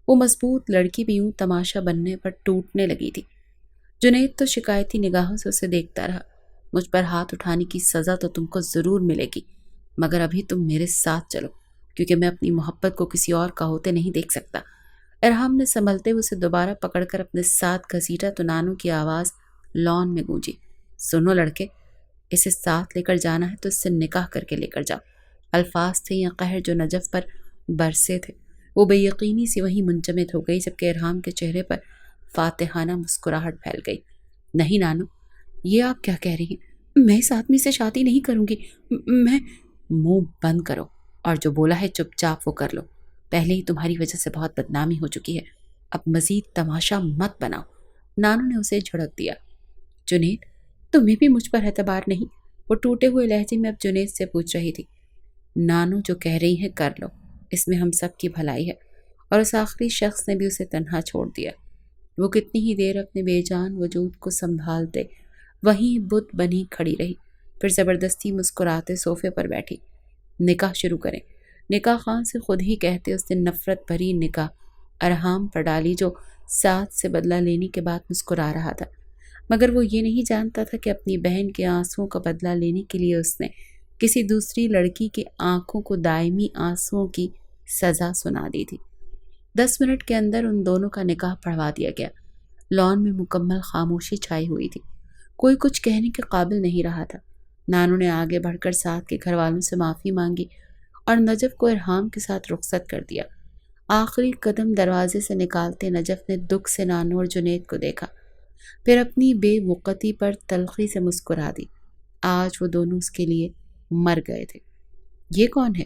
وہ مضبوط لڑکی بھی یوں تماشا بننے پر ٹوٹنے لگی تھی۔ جنید تو شکایتی نگاہوں سے اسے دیکھتا رہا۔ مجھ پر ہاتھ اٹھانے کی سزا تو تم کو ضرور ملے گی، مگر ابھی تم میرے ساتھ چلو، کیونکہ میں اپنی محبت کو کسی اور کا ہوتے نہیں دیکھ سکتا۔ ارحام نے سنبھلتے ہوئے اسے دوبارہ پکڑ کر اپنے ساتھ گھسیٹا تو نانو کی آواز لان میں گونجی، سنو لڑکے، اسے ساتھ لے کر جانا ہے تو اس سے نکاح کر کے لے کر جاؤ۔ الفاظ تھے یا قہر جو نجف پر برسے تھے، وہ بے یقینی سے وہیں منجمد ہو گئی، جبکہ ارحام کے چہرے پر فاتحانہ مسکراہٹ پھیل گئی۔ نہیں نانو، یہ آپ کیا کہہ رہی ہیں؟ میں اس آدمی سے شادی نہیں کروں گی۔ میں منہ بند کرو اور جو بولا ہے چپ چاپ وہ کر لو۔ پہلے ہی تمہاری وجہ سے بہت بدنامی ہو چکی ہے، اب مزید تماشا مت بناؤ۔ نانو نے اسے جھڑک دیا۔ جنید، تمہیں بھی مجھ پر اعتبار نہیں؟ وہ ٹوٹے ہوئے لہجے میں اب جنید سے پوچھ رہی تھی۔ نانو جو کہہ رہی ہیں کر لو، اس میں ہم سب کی بھلائی ہے۔ اور اس آخری شخص نے بھی اسے تنہا چھوڑ دیا۔ وہ کتنی ہی دیر اپنے بے جان وجود کو سنبھالتے وہیں بت بنی کھڑی رہی، پھر زبردستی مسکراتے صوفے پر بیٹھی۔ نکاح شروع کریں، نکاح خان سے خود ہی کہتے اس نے نفرت بھری نگاہ ارحام پر ڈالی، جو ساتھ سے بدلہ لینے کے بعد مسکرا رہا تھا، مگر وہ یہ نہیں جانتا تھا کہ اپنی بہن کے آنسوؤں کا بدلہ لینے کے لیے اس نے کسی دوسری لڑکی کے آنکھوں کو دائمی آنسوؤں کی سزا سنا دی تھی۔ 10 منٹ کے اندر ان دونوں کا نکاح پڑھوا دیا گیا۔ لان میں مکمل خاموشی چھائی ہوئی تھی، کوئی کچھ کہنے کے قابل نہیں رہا تھا۔ نانو نے آگے بڑھ کر ساتھ کے گھر والوں سے معافی مانگی اور نجف کو ارحام کے ساتھ رخصت کر دیا۔ آخری قدم دروازے سے نکالتے نجف نے دکھ سے نانو اور جنید کو دیکھا، پھر اپنی بے وقتی پر تلخی سے مسکرا دی۔ آج وہ دونوں اس کے لیے مر گئے تھے۔ یہ کون ہے؟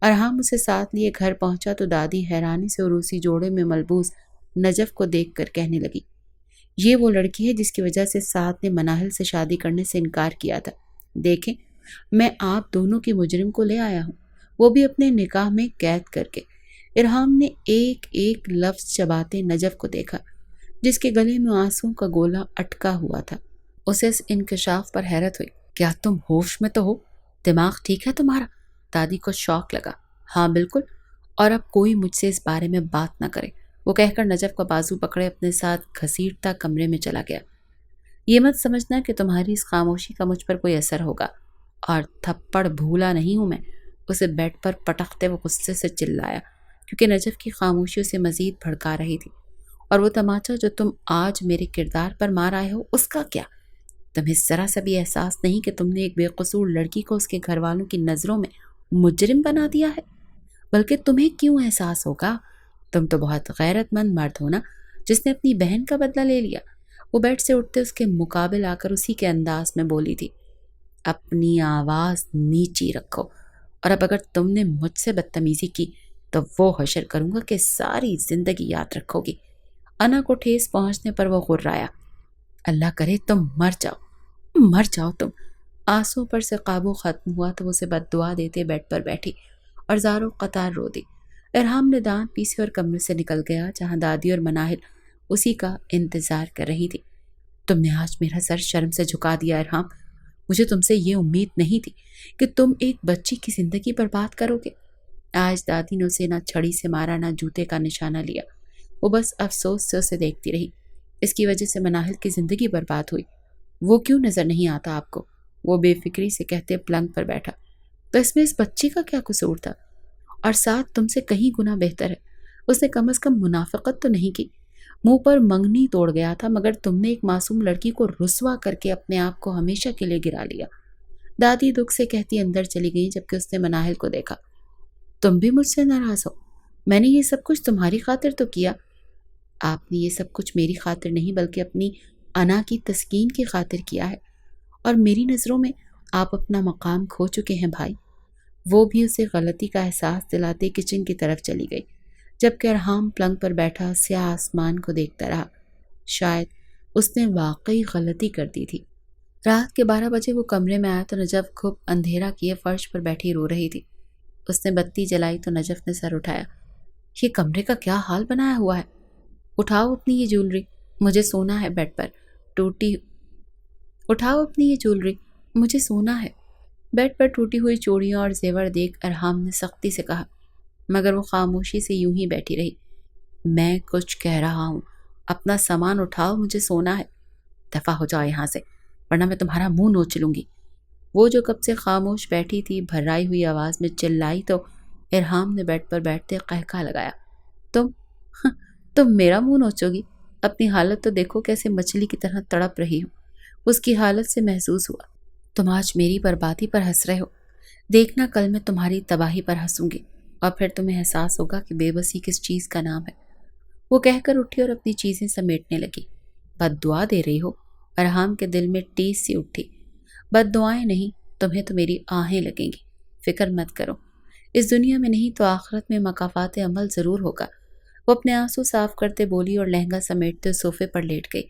ارحام اسے ساتھ لیے گھر پہنچا تو دادی حیرانی سے عروسی جوڑے میں ملبوس نجف کو دیکھ کر کہنے لگی، یہ وہ لڑکی ہے جس کی وجہ سے سعد نے مناہل سے شادی کرنے سے انکار کیا تھا۔ دیکھیں، میں آپ دونوں کی مجرم کو لے آیا ہوں، وہ بھی اپنے نکاح میں قید کر کے۔ ارحام نے ایک ایک لفظ چباتے نجف کو دیکھا، جس کے گلے میں آنسوؤں کا گولا اٹکا ہوا تھا۔ اسے اس انکشاف پر حیرت ہوئی۔ کیا تم ہوش میں تو ہو؟ دماغ ٹھیک ہے تمہارا؟ دادی کو شوق لگا۔ ہاں بالکل، اور اب کوئی مجھ سے اس بارے میں بات نہ کرے، وہ کہہ کر نجف کا بازو پکڑے اپنے ساتھ گھسیٹتا کمرے میں چلا گیا۔ یہ مت سمجھنا کہ تمہاری اس خاموشی کا مجھ پر کوئی اثر ہوگا، اور تھپڑ بھولا نہیں ہوں میں، اسے بیڈ پر پٹکتے وہ غصے سے چلایا، کیونکہ نجف کی خاموشی اسے مزید بھڑکا رہی تھی۔ اور وہ تماچا جو تم آج میرے کردار پر مار آئے ہو، اس کا کیا؟ تمہیں ذرا سا بھی احساس نہیں کہ تم نے ایک بے قصور لڑکی کو اس کے گھر والوں کی نظروں میں مجرم بنا دیا ہے؟ بلکہ تمہیں کیوں احساس ہوگا؟ تم تو بہت غیرت مند مرد ہو نا، جس نے اپنی بہن کا بدلہ لے لیا۔ وہ بیڈ سے اٹھتے اس کے مقابل آ کر اسی کے انداز میں بولی تھی، اپنی آواز نیچی رکھو، اور اب اگر تم نے مجھ سے بدتمیزی کی تو وہ حشر کروں گا کہ ساری زندگی یاد رکھو گی۔ انا کو ٹھیس پہنچنے پر وہ غرایا، اللہ کرے تم مر جاؤ تم۔ آنسوں پر سے قابو ختم ہوا تو اسے بد دعا دیتے بیڈ پر بیٹھی اور زاروں قطار رو دی۔ ارحام نے دانت پیسے اور کمرے سے نکل گیا، جہاں دادی اور مناہل اسی کا انتظار کر رہی تھی۔ تم نے آج میرا سر شرم سے جھکا دیا ارحام، مجھے تم سے یہ امید نہیں تھی کہ تم ایک بچی کی زندگی برباد کرو گے۔ آج دادی نے اسے نہ چھڑی سے مارا نہ جوتے کا نشانہ لیا، وہ بس افسوس سے اسے دیکھتی رہی۔ اس کی وجہ سے مناہل کی زندگی برباد ہوئی، وہ کیوں نظر نہیں آتا آپ کو؟ وہ بے فکری سے کہتے پلنگ پر بیٹھا، تو اس میں اس بچی کا کیا قصور تھا؟ اور ساتھ تم سے کہیں گنا بہتر ہے، اس نے کم از کم منافقت تو نہیں کی، منہ پر منگنی توڑ گیا تھا، مگر تم نے ایک معصوم لڑکی کو رسوا کر کے اپنے آپ کو ہمیشہ کے لیے گرا لیا۔ دادی دکھ سے کہتی اندر چلی گئی، جبکہ اس نے مناہل کو دیکھا۔ تم بھی مجھ سے ناراض ہو؟ میں نے یہ سب کچھ تمہاری خاطر تو کیا۔ آپ نے یہ سب کچھ میری خاطر نہیں بلکہ اپنی انا کی تسکین کی خاطر کیا ہے، اور میری نظروں میں آپ اپنا مقام کھو چکے ہیں بھائی۔ وہ بھی اسے غلطی کا احساس دلاتے کچن کی طرف چلی گئی، جبکہ ارحام پلنگ پر بیٹھا سیاہ آسمان کو دیکھتا رہا۔ شاید اس نے واقعی غلطی کر دی تھی۔ رات کے 12 بجے وہ کمرے میں آیا تو نجف خوب اندھیرا کیے فرش پر بیٹھی رو رہی تھی۔ اس نے بتی جلائی تو نجف نے سر اٹھایا، یہ کمرے کا کیا حال بنایا ہوا ہے؟ اٹھاؤ اپنی یہ جولری، مجھے سونا ہے بیڈ پر بیڈ پر ٹوٹی ہوئی چوڑیاں اور زیور دیکھ ارحام نے سختی سے کہا، مگر وہ خاموشی سے یوں ہی بیٹھی رہی۔ میں کچھ کہہ رہا ہوں، اپنا سامان اٹھاؤ، مجھے سونا ہے۔ دفع ہو جاؤ یہاں سے، ورنہ میں تمہارا منہ نوچ لوں گی۔ وہ جو کب سے خاموش بیٹھی تھی بھرائی ہوئی آواز میں چلائی تو ارحام نے بیڈ پر بیٹھتے قہقہ لگایا، تم میرا منہ نوچو گی؟ اپنی حالت تو دیکھو، کیسے مچھلی کی طرح تڑپ رہی ہوں۔ اس کی حالت سے محسوس ہوا تم آج میری بربادی پر ہنس رہے ہو، دیکھنا کل میں تمہاری تباہی پر ہنسوں گی، اور پھر تمہیں احساس ہوگا کہ بے بسی کس چیز کا نام ہے۔ وہ کہہ کر اٹھی اور اپنی چیزیں سمیٹنے لگی۔ بد دعا دے رہی ہو؟ ارحام کے دل میں ٹیس سی اٹھی۔ بد دعائیں نہیں، تمہیں تو میری آہیں لگیں گی، فکر مت کرو، اس دنیا میں نہیں تو آخرت میں مکافات عمل ضرور ہوگا۔ وہ اپنے آنسو صاف کرتے بولی اور لہنگا سمیٹتے صوفے پر لیٹ گئی۔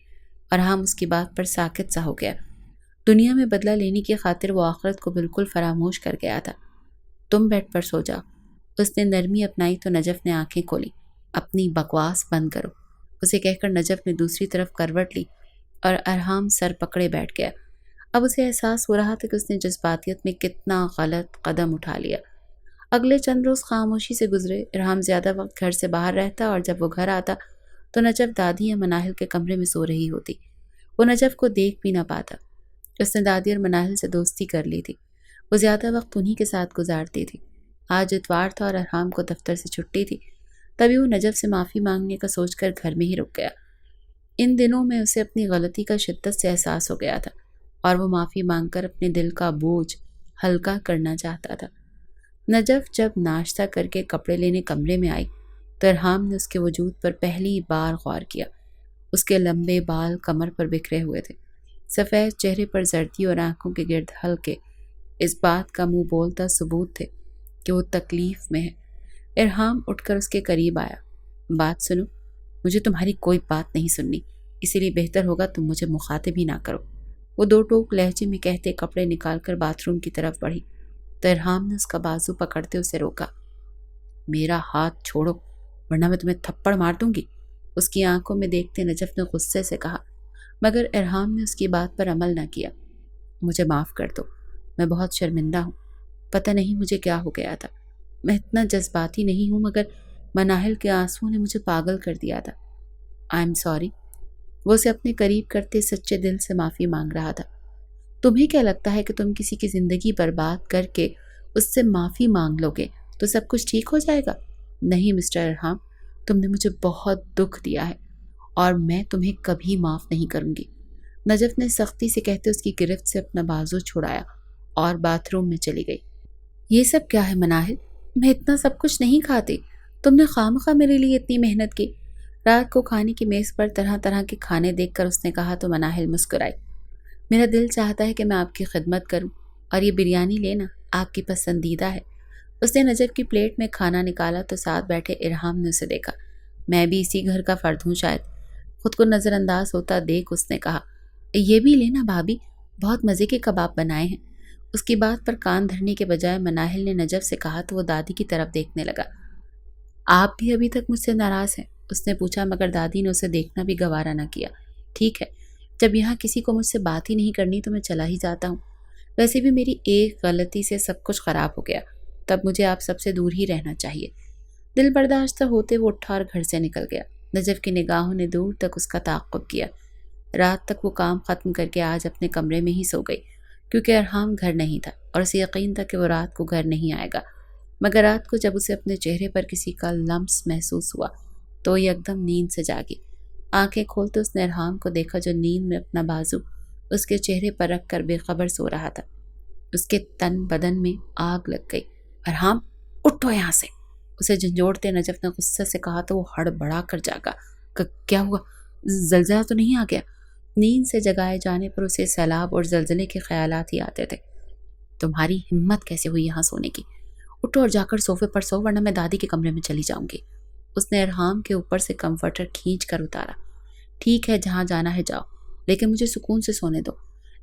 ارحام اس کی بات پر ساکت سا ہو گیا۔ دنیا میں بدلہ لینے کی خاطر وہ آخرت کو بالکل فراموش کر گیا تھا۔ تم بیڈ پر سو جاؤ۔ اس نے نرمی اپنائی تو نجف نے آنکھیں کھولی۔ اپنی بکواس بند کرو، اسے کہہ کر نجف نے دوسری طرف کروٹ لی اور ارحام سر پکڑے بیٹھ گیا۔ اب اسے احساس ہو رہا تھا کہ اس نے جذباتیت میں کتنا غلط قدم اٹھا لیا۔ اگلے چند روز خاموشی سے گزرے۔ ارحام زیادہ وقت گھر سے باہر رہتا اور جب وہ گھر آتا تو نجف دادی یا مناہل کے کمرے میں سو رہی ہوتی۔ وہ نجف کو دیکھ بھی نہ پاتا۔ اس نے دادی اور مناہل سے دوستی کر لی تھی۔ وہ زیادہ وقت انہی کے ساتھ گزارتی تھی۔ آج اتوار تھا اور ارحام کو دفتر سے چھٹی تھی، تبھی وہ نجف سے معافی مانگنے کا سوچ کر گھر میں ہی رک گیا۔ ان دنوں میں اسے اپنی غلطی کا شدت سے احساس ہو گیا تھا اور وہ معافی مانگ کر اپنے دل کا بوجھ ہلکا کرنا چاہتا تھا۔ نجف جب ناشتہ کر کے کپڑے لینے کمرے میں آئی تو ارحام نے اس کے وجود پر پہلی بار غور کیا۔ اس کے لمبے بال کمر پر بکھرے ہوئے تھے، سفید چہرے پر زردی اور آنکھوں کے گرد ہلکے، اس بات کا منہ بولتا ثبوت تھے کہ وہ تکلیف میں ہے۔ ارحام اٹھ کر اس کے قریب آیا۔ بات سنو، مجھے تمہاری کوئی بات نہیں سننی، اسی لیے بہتر ہوگا تم مجھے مخاطب ہی نہ کرو۔ وہ دو ٹوک لہجے میں کہتے کپڑے نکال کر باتھ روم کی طرف بڑھی تو ارحام نے اس کا بازو پکڑتے اسے روکا۔ میرا ہاتھ چھوڑو ورنہ میں تمہیں تھپڑ مار دوں گی، اس کی آنکھوں میں دیکھتے نجف نے غصے سے کہا، مگر ارحام نے اس کی بات پر عمل نہ کیا۔ مجھے معاف کر دو، میں بہت شرمندہ ہوں، پتہ نہیں مجھے کیا ہو گیا تھا، میں اتنا جذباتی نہیں ہوں، مگر مناہل کے آنسوؤں نے مجھے پاگل کر دیا تھا۔ I am sorry. وہ اسے اپنے قریب کرتے سچے دل سے معافی مانگ رہا تھا۔ تمہیں کیا لگتا ہے کہ تم کسی کی زندگی برباد کر کے اس سے معافی مانگ لو گے تو سب کچھ ٹھیک ہو جائے گا؟ نہیں مسٹر ارحام، تم نے مجھے بہت دکھ دیا ہے اور میں تمہیں کبھی معاف نہیں کروں گی۔ نجف نے سختی سے کہتے اس کی گرفت سے اپنا بازو چھڑایا اور باتھ روم میں چلی گئی۔ یہ سب کیا ہے مناہل؟ میں اتنا سب کچھ نہیں کھاتی، تم نے خواہ میرے لیے اتنی محنت کی۔ رات کو کھانے کی میز پر طرح طرح کے کھانے دیکھ کر اس نے کہا تو مناہل مسکرائی۔ میرا دل چاہتا ہے کہ میں آپ کی خدمت کروں اور یہ بریانی لینا آپ کی پسندیدہ ہے۔ اس نے نجف کی پلیٹ میں کھانا نکالا تو ساتھ بیٹھے ارحام نے اسے دیکھا۔ میں بھی اسی گھر کا فرد ہوں شاید، خود کو نظر انداز ہوتا دیکھ اس نے کہا۔ یہ بھی لینا بھابھی، بہت مزے کے کباب بنائے ہیں۔ اس کی بات پر کان دھرنے کے بجائے مناہل نے نجف سے کہا تو وہ دادی کی طرف دیکھنے لگا۔ آپ بھی ابھی تک مجھ سے ناراض ہیں؟ اس نے پوچھا، مگر دادی نے اسے دیکھنا بھی گوارا نہ کیا۔ ٹھیک ہے، جب یہاں کسی کو مجھ سے بات ہی نہیں کرنی تو میں چلا ہی جاتا ہوں۔ ویسے بھی میری ایک غلطی سے سب کچھ خراب ہو گیا، تب مجھے آپ سب سے دور ہی رہنا چاہیے۔ دل برداشتہ ہوتے وہ اٹھا اور گھر سے نکل گیا۔ نجف کی نگاہوں نے دور تک اس کا تعاقب کیا۔ رات تک وہ کام ختم کر کے آج اپنے کمرے میں ہی سو گئی، کیونکہ ارحام گھر نہیں تھا اور اسے یقین تھا کہ وہ رات کو گھر نہیں آئے گا۔ مگر رات کو جب اسے اپنے چہرے پر کسی کا لمس محسوس ہوا تو یکدم نیند سے جاگی۔ آنکھیں کھولتے اس نے ارحام کو دیکھا جو نیند میں اپنا بازو اس کے چہرے پر رکھ کر بے خبر سو رہا تھا۔ اس کے تن بدن میں آگ لگ گئی۔ ارحام، اٹھو یہاں سے، اسے جھنجھوڑتے نجف نے غصے سے کہا تو وہ ہڑبڑا کر جاگا۔ کیا ہوا؟ زلزلہ تو نہیں آ گیا؟ نیند سے جگائے جانے پر اسے سیلاب اور زلزلے کے خیالات ہی آتے تھے۔ تمہاری ہمت کیسے ہوئی یہاں سونے کی؟ اٹھو اور جا کر صوفے پر سو ورنہ میں دادی کے کمرے میں چلی جاؤں گی۔ اس نے ارحام کے اوپر سے کمفرٹر کھینچ کر اتارا۔ ٹھیک ہے، جہاں جانا ہے جاؤ، لیکن مجھے سکون سے سونے دو۔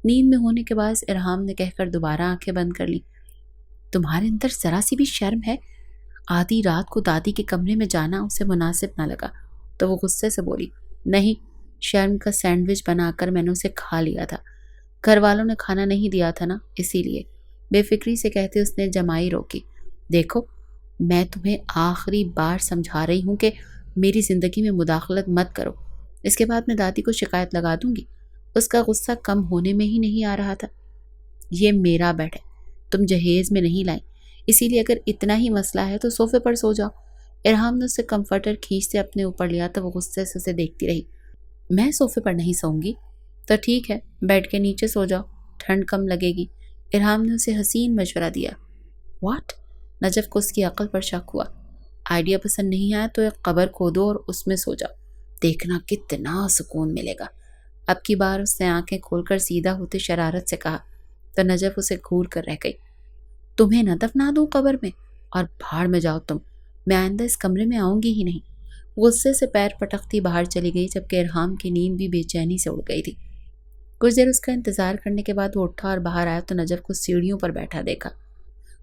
نیند میں ہونے کے باعث ارحام نے کہہ کر دوبارہ آنکھیں بند کر لی۔ تمہارے اندر ذرا سی بھی شرم ہے؟ آدھی رات کو دادی کے کمرے میں جانا اسے مناسب نہ لگا تو وہ غصے سے بولی، نہیں، شرم کا سینڈوچ بنا کر میں نے اسے کھا لیا تھا، گھر والوں نے کھانا نہیں دیا تھا نا، اسی لیے۔ بے فکری سے کہتے اس نے جمائی روکی۔ دیکھو، میں تمہیں آخری بار سمجھا رہی ہوں کہ میری زندگی میں مداخلت مت کرو، اس کے بعد میں دادی کو شکایت لگا دوں گی۔ اس کا غصہ کم ہونے میں ہی نہیں آ رہا تھا۔ یہ میرا بیڈ ہے، تم جہیز میں نہیں لائیں، اسی لیے اگر اتنا ہی مسئلہ ہے تو صوفے پر سو جاؤ۔ ارحام نے اسے کمفرٹر کھینچتے اپنے اوپر لیا تو وہ غصے سے اسے دیکھتی رہی۔ میں صوفے پر نہیں سوؤں گی؟ تو ٹھیک ہے، بیڈ کے نیچے سو جاؤ، ٹھنڈ کم لگے گی۔ ارحام نے اسے حسین مشورہ دیا۔ واٹ؟ نجف کو اس کی عقل پر شک ہوا۔ آئیڈیا پسند نہیں آیا تو ایک قبر کھودو اور اس میں سو جاؤ، دیکھنا کتنا سکون ملے گا۔ اب کی بار اس نے آنکھیں کھول کر سیدھا ہوتے شرارت سے کہا تو نجف اسے گھور کر رہ گئی۔ تمہیں نہ دفنا دوں قبر میں، اور بھاڑ میں جاؤ تم، میں آئندہ اس کمرے میں آؤں گی ہی نہیں۔ غصے سے پیر پٹکتی باہر چلی گئی، جبکہ ارحام کی نیند بھی بے چینی سے اڑ گئی تھی۔ کچھ دیر اس کا انتظار کرنے کے بعد وہ اٹھا اور باہر آیا تو نجف کو سیڑھیوں پر بیٹھا دیکھا۔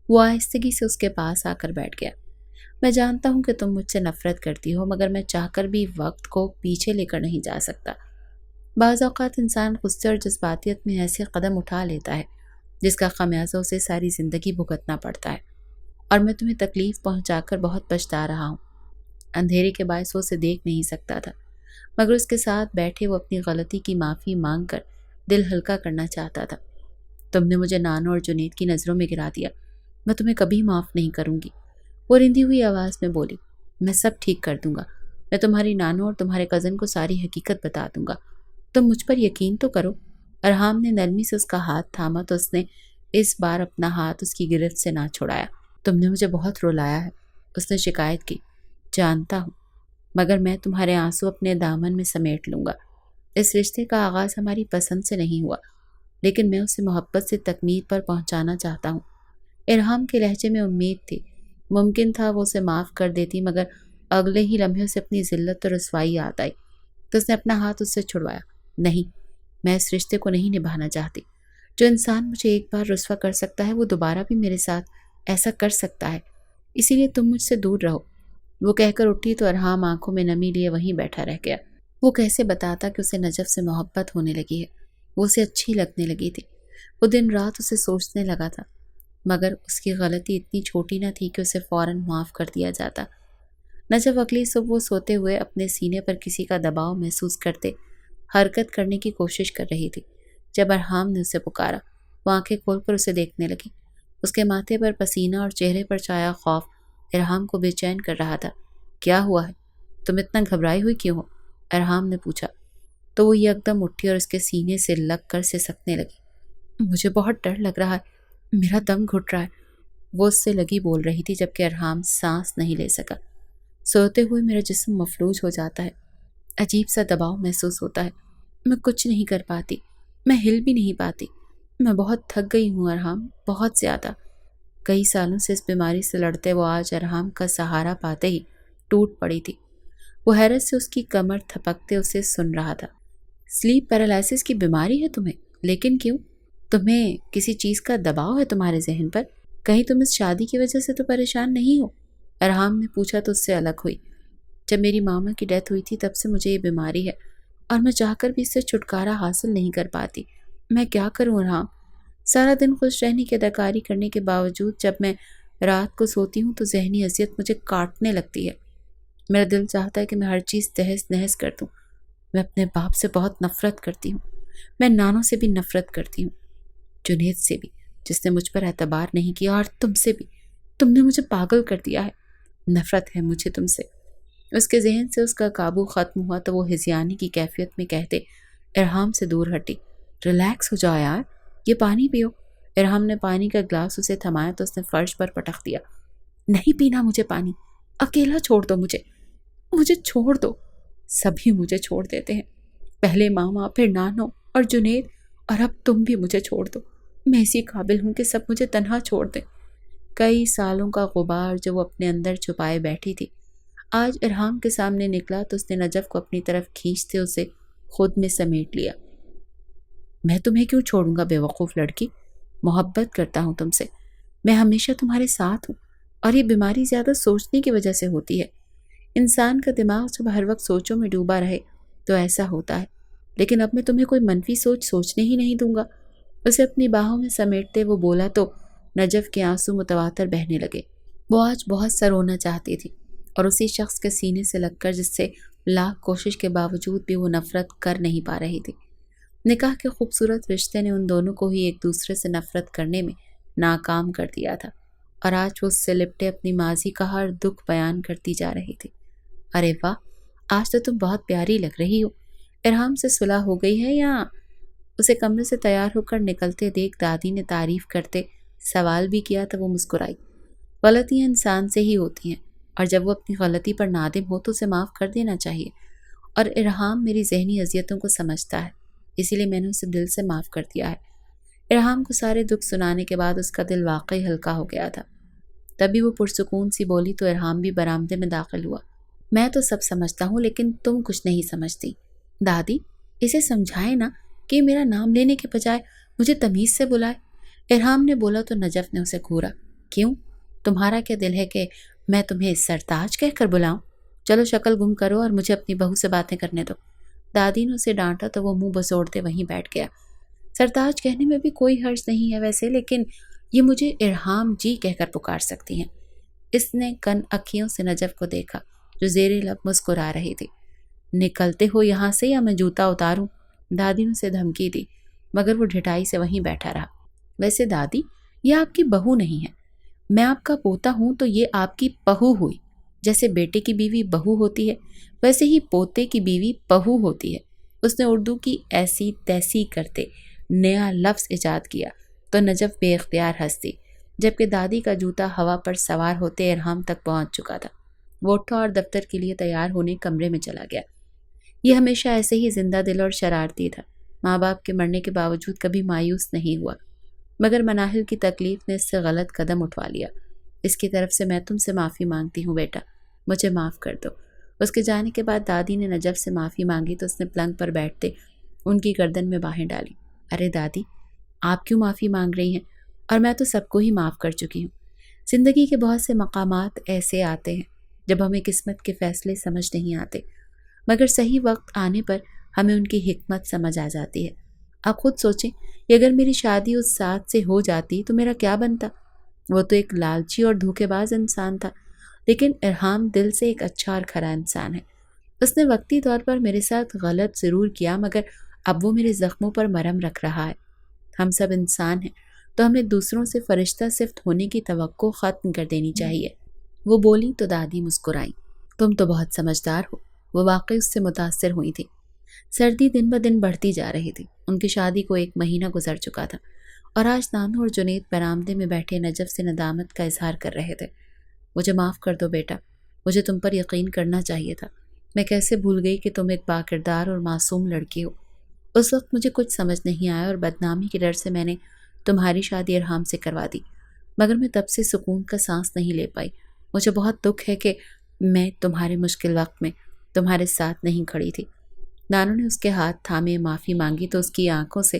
وہ آہستگی سے اس کے پاس آ کر بیٹھ گیا۔ میں جانتا ہوں کہ تم مجھ سے نفرت کرتی ہو، مگر میں چاہ کر بھی وقت کو پیچھے لے کر نہیں جا سکتا۔ بعض اوقات انسان غصے اور جذباتیت میں ایسے قدم اٹھا لیتا ہے جس کا خمیازہ اسے ساری زندگی بھگتنا پڑتا ہے، اور میں تمہیں تکلیف پہنچا کر بہت پچھتا رہا ہوں۔ اندھیرے کے باعث وہ اسے دیکھ نہیں سکتا تھا، مگر اس کے ساتھ بیٹھے وہ اپنی غلطی کی معافی مانگ کر دل ہلکا کرنا چاہتا تھا۔ تم نے مجھے نانو اور جنید کی نظروں میں گرا دیا، میں تمہیں کبھی معاف نہیں کروں گی، وہ رندی ہوئی آواز میں بولی۔ میں سب ٹھیک کر دوں گا، میں تمہاری نانو اور تمہارے کزن کو ساری حقیقت بتا دوں گا، تم مجھ پر یقین تو کرو۔ ارحام نے نرمی سے اس کا ہاتھ تھاما تو اس نے اس بار اپنا ہاتھ اس کی گرفت سے نہ چھڑایا۔ تم نے مجھے بہت رلایا ہے، اس نے شکایت کی۔ جانتا ہوں، مگر میں تمہارے آنسو اپنے دامن میں سمیٹ لوں گا۔ اس رشتے کا آغاز ہماری پسند سے نہیں ہوا، لیکن میں اسے محبت سے تکمیل پر پہنچانا چاہتا ہوں۔ ارحام کے لہجے میں امید تھی، ممکن تھا وہ اسے معاف کر دیتی، مگر اگلے ہی لمحے اسے اپنی ذلت اور رسوائی یاد آئی تو اس نے اپنا ہاتھ اس سے چھڑوایا۔ نہیں، میں اس رشتے کو نہیں نبھانا چاہتی۔ جو انسان مجھے ایک بار رسوا کر سکتا ہے وہ دوبارہ بھی میرے ساتھ ایسا کر سکتا ہے، اسی لیے تم مجھ سے دور رہو۔ وہ کہہ کر اٹھی تو ارحام آنکھوں میں نمی لیے وہیں بیٹھا رہ گیا۔ وہ کیسے بتاتا کہ اسے نجف سے محبت ہونے لگی ہے، وہ اسے اچھی لگنے لگی تھی۔ وہ دن رات اسے سوچنے لگا تھا، مگر اس کی غلطی اتنی چھوٹی نہ تھی کہ اسے فوراً معاف کر دیا جاتا۔ نجف اگلی صبح وہ سوتے ہوئے اپنے سینے پر کسی کا دباؤ محسوس کرتے حرکت کرنے کی کوشش کر رہی تھی۔ جب ارحام نے اسے پکارا، وہ آنکھیں کھول کر اسے دیکھنے لگی۔ اس کے ماتھے پر پسینہ اور چہرے پر چھایا خوف ارحام کو بے چین کر رہا تھا۔ کیا ہوا ہے؟ تم اتنا گھبرائی ہوئی کیوں ہو؟ ارحام نے پوچھا تو وہ یکدم اٹھی اور اس کے سینے سے لگ کر سسکنے لگی۔ مجھے بہت ڈر لگ رہا ہے، میرا دم گھٹ رہا ہے، وہ اس سے لگی بول رہی تھی، جبکہ ارحام سانس نہیں لے سکا۔ سوتے ہوئے میرا جسم مفلوج ہو جاتا ہے، عجیب سا دباؤ محسوس ہوتا ہے، میں کچھ نہیں کر پاتی، میں ہل بھی نہیں پاتی، میں بہت تھک گئی ہوں ارحام، بہت زیادہ۔ کئی سالوں سے اس بیماری سے لڑتے وہ آج ارحام کا سہارا پاتے ہی ٹوٹ پڑی تھی۔ وہ حیرت سے اس کی کمر تھپکتے اسے سن رہا تھا۔ سلیپ پیرالائسس کی بیماری ہے تمہیں؟ لیکن کیوں؟ تمہیں کسی چیز کا دباؤ ہے تمہارے ذہن پر؟ کہیں تم اس شادی کی وجہ سے تو پریشان نہیں ہو؟ ارحام نے پوچھا تو اس سے الگ ہوئی۔ جب میری ماما کی ڈیتھ ہوئی تھی تب سے مجھے یہ بیماری ہے، اور میں چاہ کر بھی اس سے چھٹکارا حاصل نہیں کر پاتی۔ میں کیا کروں ارحام؟ سارا دن خوش رہنے کی اداکاری کرنے کے باوجود جب میں رات کو سوتی ہوں تو ذہنی اذیت مجھے کاٹنے لگتی ہے۔ میرا دل چاہتا ہے کہ میں ہر چیز تہس نہس کر دوں۔ میں اپنے باپ سے بہت نفرت کرتی ہوں، میں نانو سے بھی نفرت کرتی ہوں، جنید سے بھی جس نے مجھ پر اعتبار نہیں کیا، اور تم سے بھی، تم نے مجھے پاگل کر دیا ہے۔ نفرت ہے مجھے تم سے۔ اس کے ذہن سے اس کا قابو ختم ہوا تو وہ ہذیانی کی کیفیت میں کہتے ارحام سے دور ہٹی۔ ریلیکس ہو جاؤ یار، یہ پانی پیو۔ ارحام نے پانی کا گلاس اسے تھمایا تو اس نے فرش پر پٹخ دیا۔ نہیں پینا مجھے پانی، اکیلا چھوڑ دو مجھے، مجھے چھوڑ دو۔ سبھی مجھے چھوڑ دیتے ہیں، پہلے ماما، پھر نانو اور جنید، اور اب تم بھی مجھے چھوڑ دو۔ میں اسی قابل ہوں کہ سب مجھے تنہا چھوڑ دیں۔ کئی سالوں کا غبار جو وہ اپنے اندر چھپائے بیٹھی تھی آج ارحام کے سامنے نکلا تو اس نے نجف کو اپنی طرف کھینچتے اسے خود میں سمیٹ لیا۔ میں تمہیں کیوں چھوڑوں گا بے وقوف لڑکی؟ محبت کرتا ہوں تم سے، میں ہمیشہ تمہارے ساتھ ہوں، اور یہ بیماری زیادہ سوچنے کی وجہ سے ہوتی ہے۔ انسان کا دماغ جب ہر وقت سوچوں میں ڈوبا رہے تو ایسا ہوتا ہے، لیکن اب میں تمہیں کوئی منفی سوچ سوچنے ہی نہیں دوں گا۔ اسے اپنی باہوں میں سمیٹتے وہ بولا تو نجف کے آنسو متواتر بہنے لگے۔ وہ آج بہت سا رونا چاہتی تھی، اور اسی شخص کے سینے سے لگ کر جس سے لاکھ کوشش کے باوجود بھی وہ نفرت کر نہیں پا رہی تھی۔ نکاح کے خوبصورت رشتے نے ان دونوں کو ہی ایک دوسرے سے نفرت کرنے میں ناکام کر دیا تھا، اور آج وہ اس سے لپٹے اپنی ماضی کا ہر دکھ بیان کرتی جا رہی تھی۔ ارے واہ، آج تو تم بہت پیاری لگ رہی ہو، ارحام سے صلح ہو گئی ہے یا؟ اسے کمرے سے تیار ہو کر نکلتے دیکھ دادی نے تعریف کرتے سوال بھی کیا تو وہ مسکرائی۔ غلطیاں انسان سے ہی ہوتی ہیں، اور جب وہ اپنی غلطی پر نادم ہو تو اسے معاف کر دینا چاہیے۔ اور ارحام میری ذہنی اذیتوں کو سمجھتا ہے، اسی لیے میں نے اسے دل سے معاف کر دیا ہے۔ ارحام کو سارے دکھ سنانے کے بعد اس کا دل واقعی ہلکا ہو گیا تھا۔ تبھی وہ پرسکون سی بولی تو ارحام بھی برآمدے میں داخل ہوا۔ میں تو سب سمجھتا ہوں لیکن تم کچھ نہیں سمجھتی۔ دادی، اسے سمجھائے نا کہ میرا نام لینے کے بجائے مجھے تمیز سے بلائے۔ ارحام نے بولا تو نجف نے اسے گھورا۔ کیوں؟ تمہارا کیا دل ہے کہ میں تمہیں سرتاج کہہ کر بلاؤں؟ چلو شکل گم کرو اور مجھے اپنی بہو سے باتیں کرنے دو۔ دادی نے اسے ڈانٹا تو وہ منہ بسوڑتے وہیں بیٹھ گیا۔ سرتاج کہنے میں بھی کوئی حرج نہیں ہے ویسے، لیکن یہ مجھے ارحام جی کہہ کر پکار سکتی ہیں۔ اس نے کن اکھیوں سے نجف کو دیکھا جو زیر لب مسکرا رہی تھی۔ نکلتے ہو یہاں سے یا میں جوتا اتاروں؟ دادی نے اسے دھمکی دی، مگر وہ ڈھٹائی سے وہیں بیٹھا رہا۔ ویسے دادی، یہ آپ کی بہو نہیں ہے، میں آپ کا پوتا ہوں تو یہ آپ کی بہو ہوئی۔ جیسے بیٹے کی بیوی بہو ہوتی ہے ویسے ہی پوتے کی بیوی بہو ہوتی ہے۔ اس نے اردو کی ایسی تیسی کرتے نیا لفظ ایجاد کیا تو نجف بے اختیار ہنس دی، جبکہ دادی کا جوتا ہوا پر سوار ہوتے ارحام تک پہنچ چکا تھا۔ وہ اٹھا اور دفتر کے لیے تیار ہونے کمرے میں چلا گیا۔ یہ ہمیشہ ایسے ہی زندہ دل اور شرارتی تھا، ماں باپ کے مرنے کے باوجود کبھی مایوس نہیں ہوا، مگر مناہل کی تکلیف نے اس سے غلط قدم اٹھوا لیا۔ اس کی طرف سے میں تم سے معافی مانگتی ہوں بیٹا، مجھے معاف کر دو۔ اس کے جانے کے بعد دادی نے نجف سے معافی مانگی تو اس نے پلنگ پر بیٹھتے ان کی گردن میں باہیں ڈالی۔ ارے دادی، آپ کیوں معافی مانگ رہی ہیں؟ اور میں تو سب کو ہی معاف کر چکی ہوں۔ زندگی کے بہت سے مقامات ایسے آتے ہیں جب ہمیں قسمت کے فیصلے سمجھ نہیں آتے، مگر صحیح وقت آنے پر ہمیں ان کی حکمت سمجھ آ جاتی ہے۔ آپ خود سوچیں کہ اگر میری شادی اس ساتھ سے ہو جاتی تو میرا کیا بنتا؟ وہ تو ایک لالچی اور دھوکے باز انسان تھا، لیکن ارحام دل سے ایک اچھا اور کھرا انسان ہے۔ اس نے وقتی طور پر میرے ساتھ غلط ضرور کیا، مگر اب وہ میرے زخموں پر مرہم رکھ رہا ہے۔ ہم سب انسان ہیں تو ہمیں دوسروں سے فرشتہ صفت ہونے کی توقع ختم کر دینی چاہیے۔ وہ بولی تو دادی مسکرائی۔ تم تو بہت سمجھدار ہو۔ وہ واقعی اس سے متاثر ہوئی تھی۔ سردی دن بدن بڑھتی جا رہی تھی۔ ان کی شادی کو 1 مہینہ گزر چکا تھا اور آج نانو اور جنید برآمدے میں بیٹھے نجف سے ندامت کا اظہار کر رہے تھے۔ مجھے معاف کر دو بیٹا، مجھے تم پر یقین کرنا چاہیے تھا۔ میں کیسے بھول گئی کہ تم ایک باکردار اور معصوم لڑکی ہو۔ اس وقت مجھے کچھ سمجھ نہیں آیا اور بدنامی کے ڈر سے میں نے تمہاری شادی ارحام سے کروا دی، مگر میں تب سے سکون کا سانس نہیں لے پائی۔ مجھے بہت دکھ ہے کہ میں تمہارے مشکل وقت میں تمہارے ساتھ نہیں کھڑی تھی۔ نانو نے اس کے ہاتھ تھامے معافی مانگی تو اس کی آنکھوں سے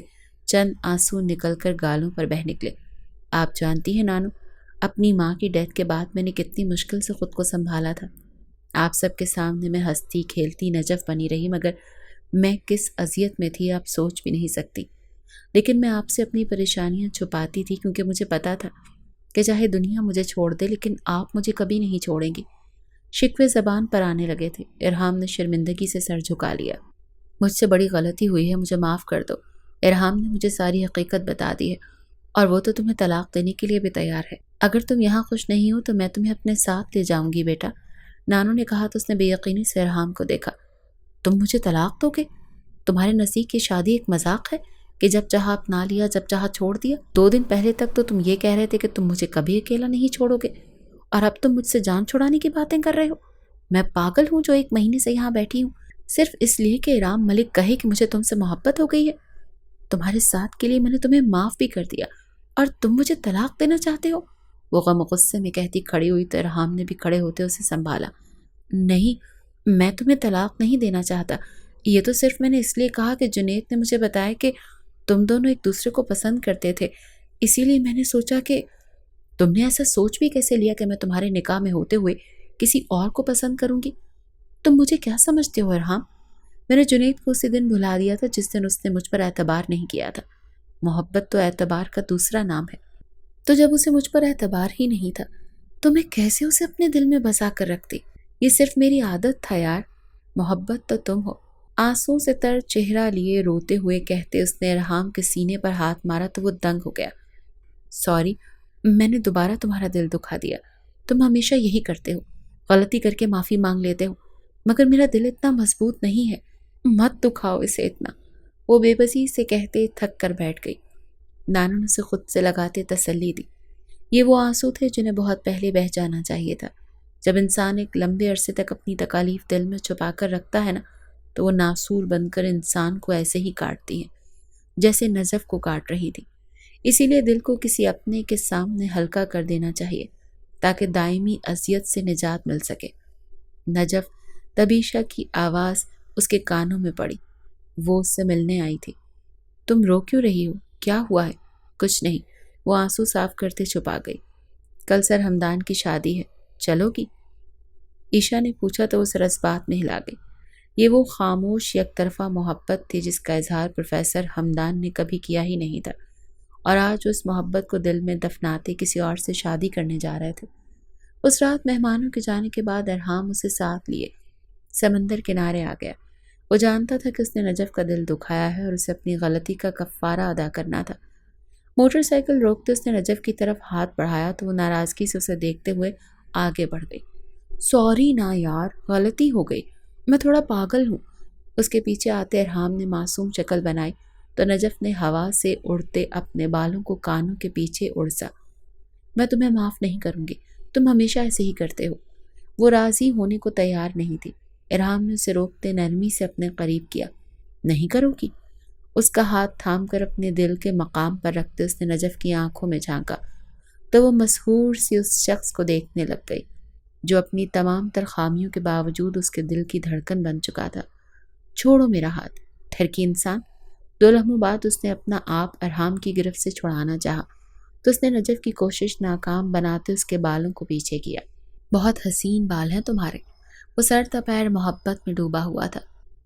چند آنسو نکل کر گالوں پر بہہ نکلے۔ آپ جانتی ہیں نانو، اپنی ماں کی ڈیتھ کے بعد میں نے کتنی مشکل سے خود کو سنبھالا تھا۔ آپ سب کے سامنے میں ہنستی کھیلتی نجف بنی رہی، مگر میں کس اذیت میں تھی آپ سوچ بھی نہیں سکتی۔ لیکن میں آپ سے اپنی پریشانیاں چھپاتی تھی کیونکہ مجھے پتا تھا کہ چاہے دنیا مجھے چھوڑ دے لیکن آپ مجھے کبھی نہیں چھوڑیں گی۔ شکوے زبان پر آنے لگے تھے۔ ارحام نے شرمندگی سے سر جھکا لیا۔ مجھ سے بڑی غلطی ہوئی ہے، مجھے معاف کر دو۔ ارحام نے مجھے ساری حقیقت بتا دی ہے اور وہ تو تمہیں طلاق دینے کے لیے بھی تیار ہے۔ اگر تم یہاں خوش نہیں ہو تو میں تمہیں اپنے ساتھ لے جاؤں گی بیٹا، نانو نے کہا تو اس نے بے یقینی سے ارحام کو دیکھا۔ تم مجھے طلاق دو گے؟ تمہارے نصیب کی شادی ایک مذاق ہے کہ جب چاہا اپنا لیا جب چاہا چھوڑ دیا؟ 2 دن پہلے تک تو تم یہ کہہ رہے تھے کہ تم مجھے کبھی اکیلا نہیں چھوڑو گے، اور اب تم مجھ سے جان چھڑانے کی باتیں کر رہے ہو۔ میں پاگل ہوں جو 1 مہینے سے یہاں بیٹھی ہوں صرف اس لیے کہ ارام ملک کہے کہ مجھے تم سے محبت ہو گئی ہے۔ تمہارے ساتھ کے لیے میں نے تمہیں معاف بھی کر دیا اور تم مجھے طلاق دینا چاہتے ہو؟ وہ غم و غصے میں کہتی کھڑی ہوئی تو ارحام نے بھی کھڑے ہوتے اسے سنبھالا۔ نہیں، میں تمہیں طلاق نہیں دینا چاہتا، یہ تو صرف میں نے اس لیے کہا کہ جنید نے مجھے بتایا کہ تم دونوں ایک دوسرے کو پسند کرتے تھے، اسی لیے میں نے سوچا کہ… تم نے ایسا سوچ بھی کیسے لیا کہ میں تمہارے نکاح میں ہوتے ہوئے کسی اور کو پسند کروں گی؟ تم مجھے کیا سمجھتے ہو ارحام؟ میں نے جنید کو اسی دن بھلا دیا تھا جس دن اس نے مجھ پر اعتبار نہیں کیا تھا۔ محبت تو اعتبار کا دوسرا نام ہے، تو جب اسے مجھ پر اعتبار ہی نہیں تھا تو میں کیسے اسے اپنے دل میں بسا کر رکھتی؟ یہ صرف میری عادت تھا یار، محبت تو تم ہو۔ آنسوں سے تر چہرہ لیے روتے ہوئے کہتے اس نے ارحام کے سینے پر ہاتھ مارا تو وہ دنگ ہو گیا۔ سوری، میں نے دوبارہ تمہارا دل دکھا دیا۔ تم ہمیشہ یہی کرتے ہو، غلطی کر کے معافی مانگ لیتے ہو، مگر میرا دل اتنا مضبوط نہیں ہے، مت دکھاؤ اسے اتنا۔ وہ بے بسی سے کہتے تھک کر بیٹھ گئی۔ نانو نے اسے خود سے لگاتے تسلی دی۔ یہ وہ آنسو تھے جنہیں بہت پہلے بہہ جانا چاہیے تھا۔ جب انسان ایک لمبے عرصے تک اپنی تکالیف دل میں چھپا کر رکھتا ہے نا، تو وہ ناسور بن کر انسان کو ایسے ہی کاٹتی ہیں جیسے نجف کو کاٹ رہی تھی۔ اسی لیے دل کو کسی اپنے کے سامنے ہلکا کر دینا چاہیے تاکہ دائمی اذیت سے نجات مل سکے۔ نجف تبیشہ کی آواز اس کے کانوں میں پڑی۔ وہ اس سے ملنے آئی تھی۔ تم رو کیوں رہی ہو؟ کیا ہوا ہے؟ کچھ نہیں، وہ آنسو صاف کرتے چھپا گئی۔ کل سر ہمدان کی شادی ہے، چلو گی؟ عیشا نے پوچھا تو وہ سر اس بات میں ہلا گئی۔ یہ وہ خاموش یک طرفہ محبت تھی جس کا اظہار پروفیسر ہمدان نے کبھی کیا ہی نہیں تھا، اور آج اس محبت کو دل میں دفناتے کسی اور سے شادی کرنے جا رہے تھے۔ اس رات مہمانوں کے جانے کے بعد ارحام اسے ساتھ لیے سمندر کنارے آ گیا۔ وہ جانتا تھا کہ اس نے نجف کا دل دکھایا ہے اور اسے اپنی غلطی کا کفارہ ادا کرنا تھا۔ موٹر سائیکل روکتے اس نے نجف کی طرف ہاتھ بڑھایا تو وہ ناراضگی سے اسے دیکھتے ہوئے آگے بڑھ گئی۔ سوری نا یار، غلطی ہو گئی، میں تھوڑا پاگل ہوں۔ اس کے پیچھے آتے ارحام نے معصوم شکل بنائی تو نجف نے ہوا سے اڑتے اپنے بالوں کو کانوں کے پیچھے اڑسا۔ میں تمہیں معاف نہیں کروں گی، تم ہمیشہ ایسے ہی کرتے ہو۔ وہ راضی ہونے کو تیار نہیں تھی۔ ارحام نے اسے روکتے نرمی سے اپنے قریب کیا۔ نہیں کرو گی؟ اس کا ہاتھ تھام کر اپنے دل کے مقام پر رکھتے اس نے نجف کی آنکھوں میں جھانکا تو وہ مسحور سی اس شخص کو دیکھنے لگ گئی جو اپنی تمام تر خامیوں کے باوجود اس کے دل کی دھڑکن بن چکا تھا۔ چھوڑو میرا ہاتھ، ٹھرکی انسان۔ 2 لمحوں بعد اس نے اپنا آپ ارحام کی گرفت سے چھڑانا چاہا تو اس نے نجف کی کوشش ناکام بناتے اس کے بالوں کو پیچھے کیا۔ بہت حسین بال ہیں تمہارے۔ وہ سر تا پیر محبت میں ڈوبا ہوا تھا۔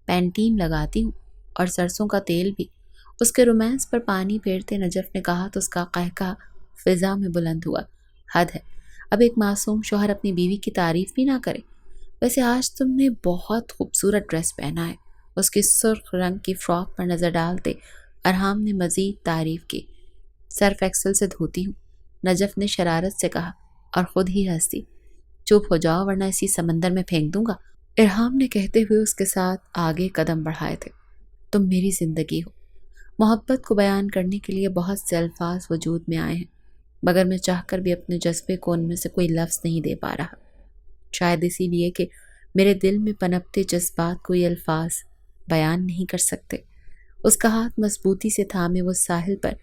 پینٹین لگاتی ہوں اور سرسوں کا تیل بھی۔ اس کے رومانس پر پانی پھیرتے نجف نے کہا تو اس کا قہقہ فضا میں بلند ہوا۔ حد ہے، اب ایک معصوم شوہر اپنی بیوی کی تعریف بھی نہ کرے۔ ویسے آج تم نے بہت خوبصورت ڈریس پہنا ہے۔ اس کی سرخ رنگ کی فراک پر نظر ڈالتے ارحام نے مزید تعریف کی۔ سرف ایکسل سے دھوتی ہوں، نجف نے شرارت سے کہا اور خود ہی ہنس دی۔ چپ ہو جاؤ ورنہ اسی سمندر میں پھینک دوں گا، ارحام نے کہتے ہوئے اس کے ساتھ آگے قدم بڑھائے تھے۔ تم میری زندگی ہو۔ محبت کو بیان کرنے کے لیے بہت سے الفاظ وجود میں آئے ہیں، مگر میں چاہ کر بھی اپنے جذبے کو ان میں سے کوئی لفظ نہیں دے پا رہا۔ شاید اسی لیے کہ میرے دل میں پنپتے جذبات کو یہ الفاظ بیان نہیں کر سکتے۔ اس کا ہاتھ مضبوطی سے تھامے وہ ساحل پر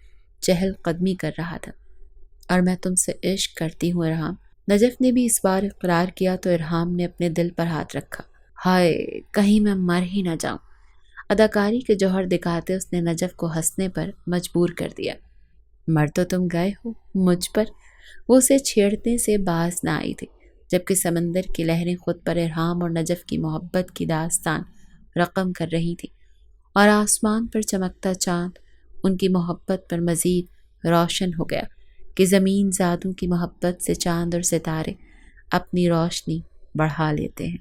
چہل قدمی کر رہا تھا۔ اور میں تم سے عشق کرتی ہوں ارحام۔ نجف نے بھی اس بار اقرار کیا تو ارحام نے اپنے دل پر ہاتھ رکھا۔ ہائے، کہیں میں مر ہی نہ جاؤں۔ اداکاری کے جوہر دکھاتے اس نے نجف کو ہنسنے پر مجبور کر دیا۔ مر تو تم گئے ہو مجھ پر۔ وہ اسے چھیڑنے سے باز نہ آئی تھی، جبکہ سمندر کی لہریں خود پر ارحام اور نجف کی محبت کی داستان رقم کر رہی تھی، اور آسمان پر چمکتا چاند ان کی محبت پر مزید روشن ہو گیا کہ زمین زادوں کی محبت سے چاند اور ستارے اپنی روشنی بڑھا لیتے ہیں۔